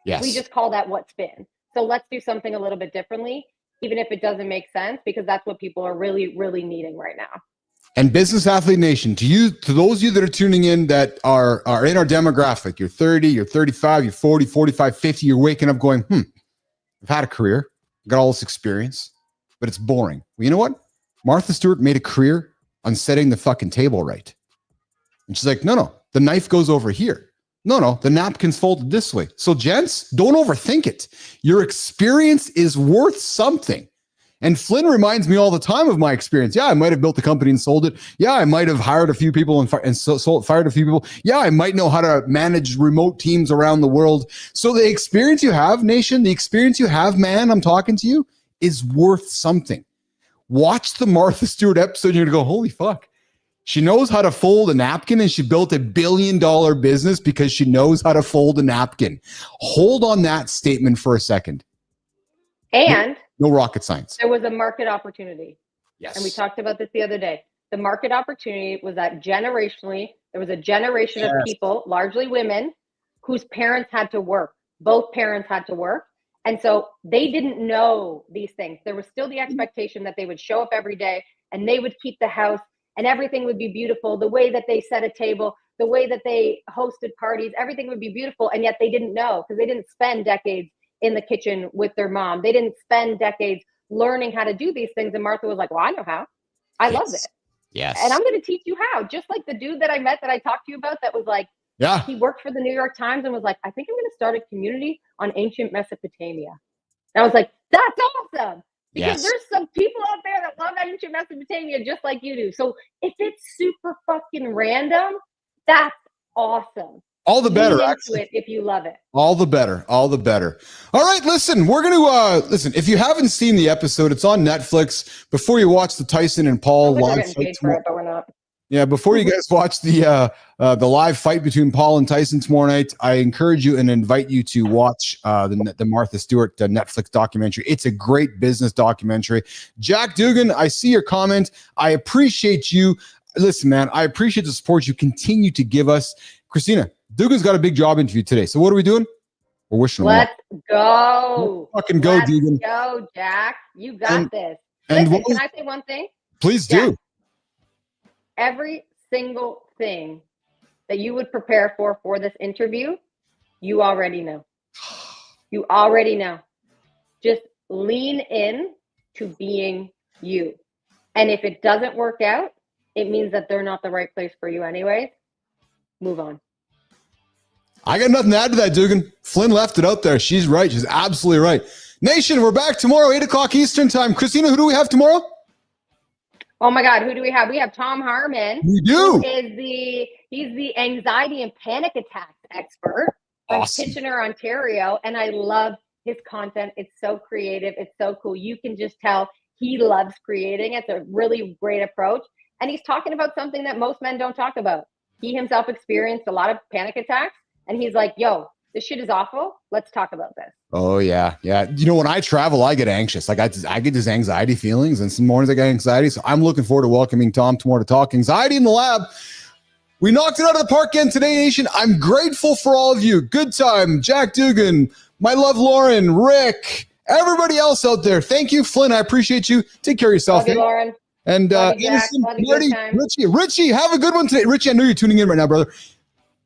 Yes. We just call that what's been. So let's do something a little bit differently, even if it doesn't make sense, because that's what people are really, really needing right now. And Business Athlete Nation, to those of you that are tuning in that are in our demographic, you're 30, you're 35, you're 40, 45, 50, you're waking up going, I've had a career, got all this experience, but it's boring. Well, you know what? Martha Stewart made a career on setting the fucking table right. And she's like, no, the knife goes over here. No, the napkin's folded this way. So gents, don't overthink it. Your experience is worth something. And Flynn reminds me all the time of my experience. Yeah, I might have built a company and sold it. Yeah, I might have hired a few people and fired a few people. Yeah, I might know how to manage remote teams around the world. So the experience you have, nation, the experience you have, man, I'm talking to you, is worth something. Watch the Martha Stewart episode and you're going to go, holy fuck. She knows how to fold a napkin and she built $1 billion business because she knows how to fold a napkin. Hold on that statement for a second. And no rocket science. There was a market opportunity. Yes. And we talked about this the other day. The market opportunity was that generationally, there was a generation of people, largely women, whose parents had to work. Both parents had to work. And so they didn't know these things. There was still the expectation that they would show up every day and they would keep the house and everything would be beautiful. The way that they set a table, the way that they hosted parties, everything would be beautiful. And yet they didn't know because they didn't spend decades in the kitchen with their mom. They didn't spend decades learning how to do these things. And Martha was like, well, I know how. I love it. Yes. And I'm going to teach you how. Just like the dude that I met that I talked to you about that was like, yeah, he worked for the New York Times and was like, I think I'm going to start a community on ancient Mesopotamia. And I was like, that's awesome. Because there's some people out there that love ancient Mesopotamia just like you do. So if it's super fucking random, that's awesome. All the better, actually. If you love it. All the better. All the better. All right, listen, we're going to, listen, if you haven't seen the episode, it's on Netflix. Before you watch the Tyson and Paul live fight tomorrow, but we're not. Yeah, before you guys watch the live fight between Paul and Tyson tomorrow night, I encourage you and invite you to watch the Martha Stewart Netflix documentary. It's a great business documentary. Jack Dugan, I see your comment. I appreciate you. Listen, man, I appreciate the support you continue to give us. Kristina, Dugan's got a big job interview today. So what are we doing? We're wishing him Let's go. Let's fucking go, Dugan. Let's go, Jack. You got this. And listen, can I say one thing? Please do. Every single thing that you would prepare for this interview, you already know. You already know. Just lean in to being you. And if it doesn't work out, it means that they're not the right place for you anyway. Move on. I got nothing to add to that, Dugan. Flynn left it out there. She's right. She's absolutely right. Nation, we're back tomorrow, 8 o'clock Eastern time. Kristina, who do we have tomorrow? Oh my God, who do we have? We have Tom Harmon. We do. He's the anxiety and panic attacks expert from Kitchener, Ontario. And I love his content. It's so creative. It's so cool. You can just tell he loves creating. It's a really great approach. And he's talking about something that most men don't talk about. He himself experienced a lot of panic attacks. And he's like, yo, this shit is awful. Let's talk about this. Oh, yeah. Yeah. You know, when I travel, I get anxious. Like I get these anxiety feelings and some mornings I get anxiety. So I'm looking forward to welcoming Tom tomorrow to talk anxiety in the lab. We knocked it out of the park again today, Nation. I'm grateful for all of you. Good time. Jack Dugan, my love, Lauren, Rick, everybody else out there. Thank you, Flynn. I appreciate you. Take care of yourself. Love you, Lauren. And Andersen, Marty, Richie, have a good one today. Richie, I know you're tuning in right now, brother.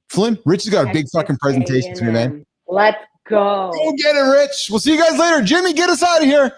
Flynn, Richie's got a big fucking presentation to me, man. Let's go. Go get it, Rich. We'll see you guys later. Jimmy, get us out of here.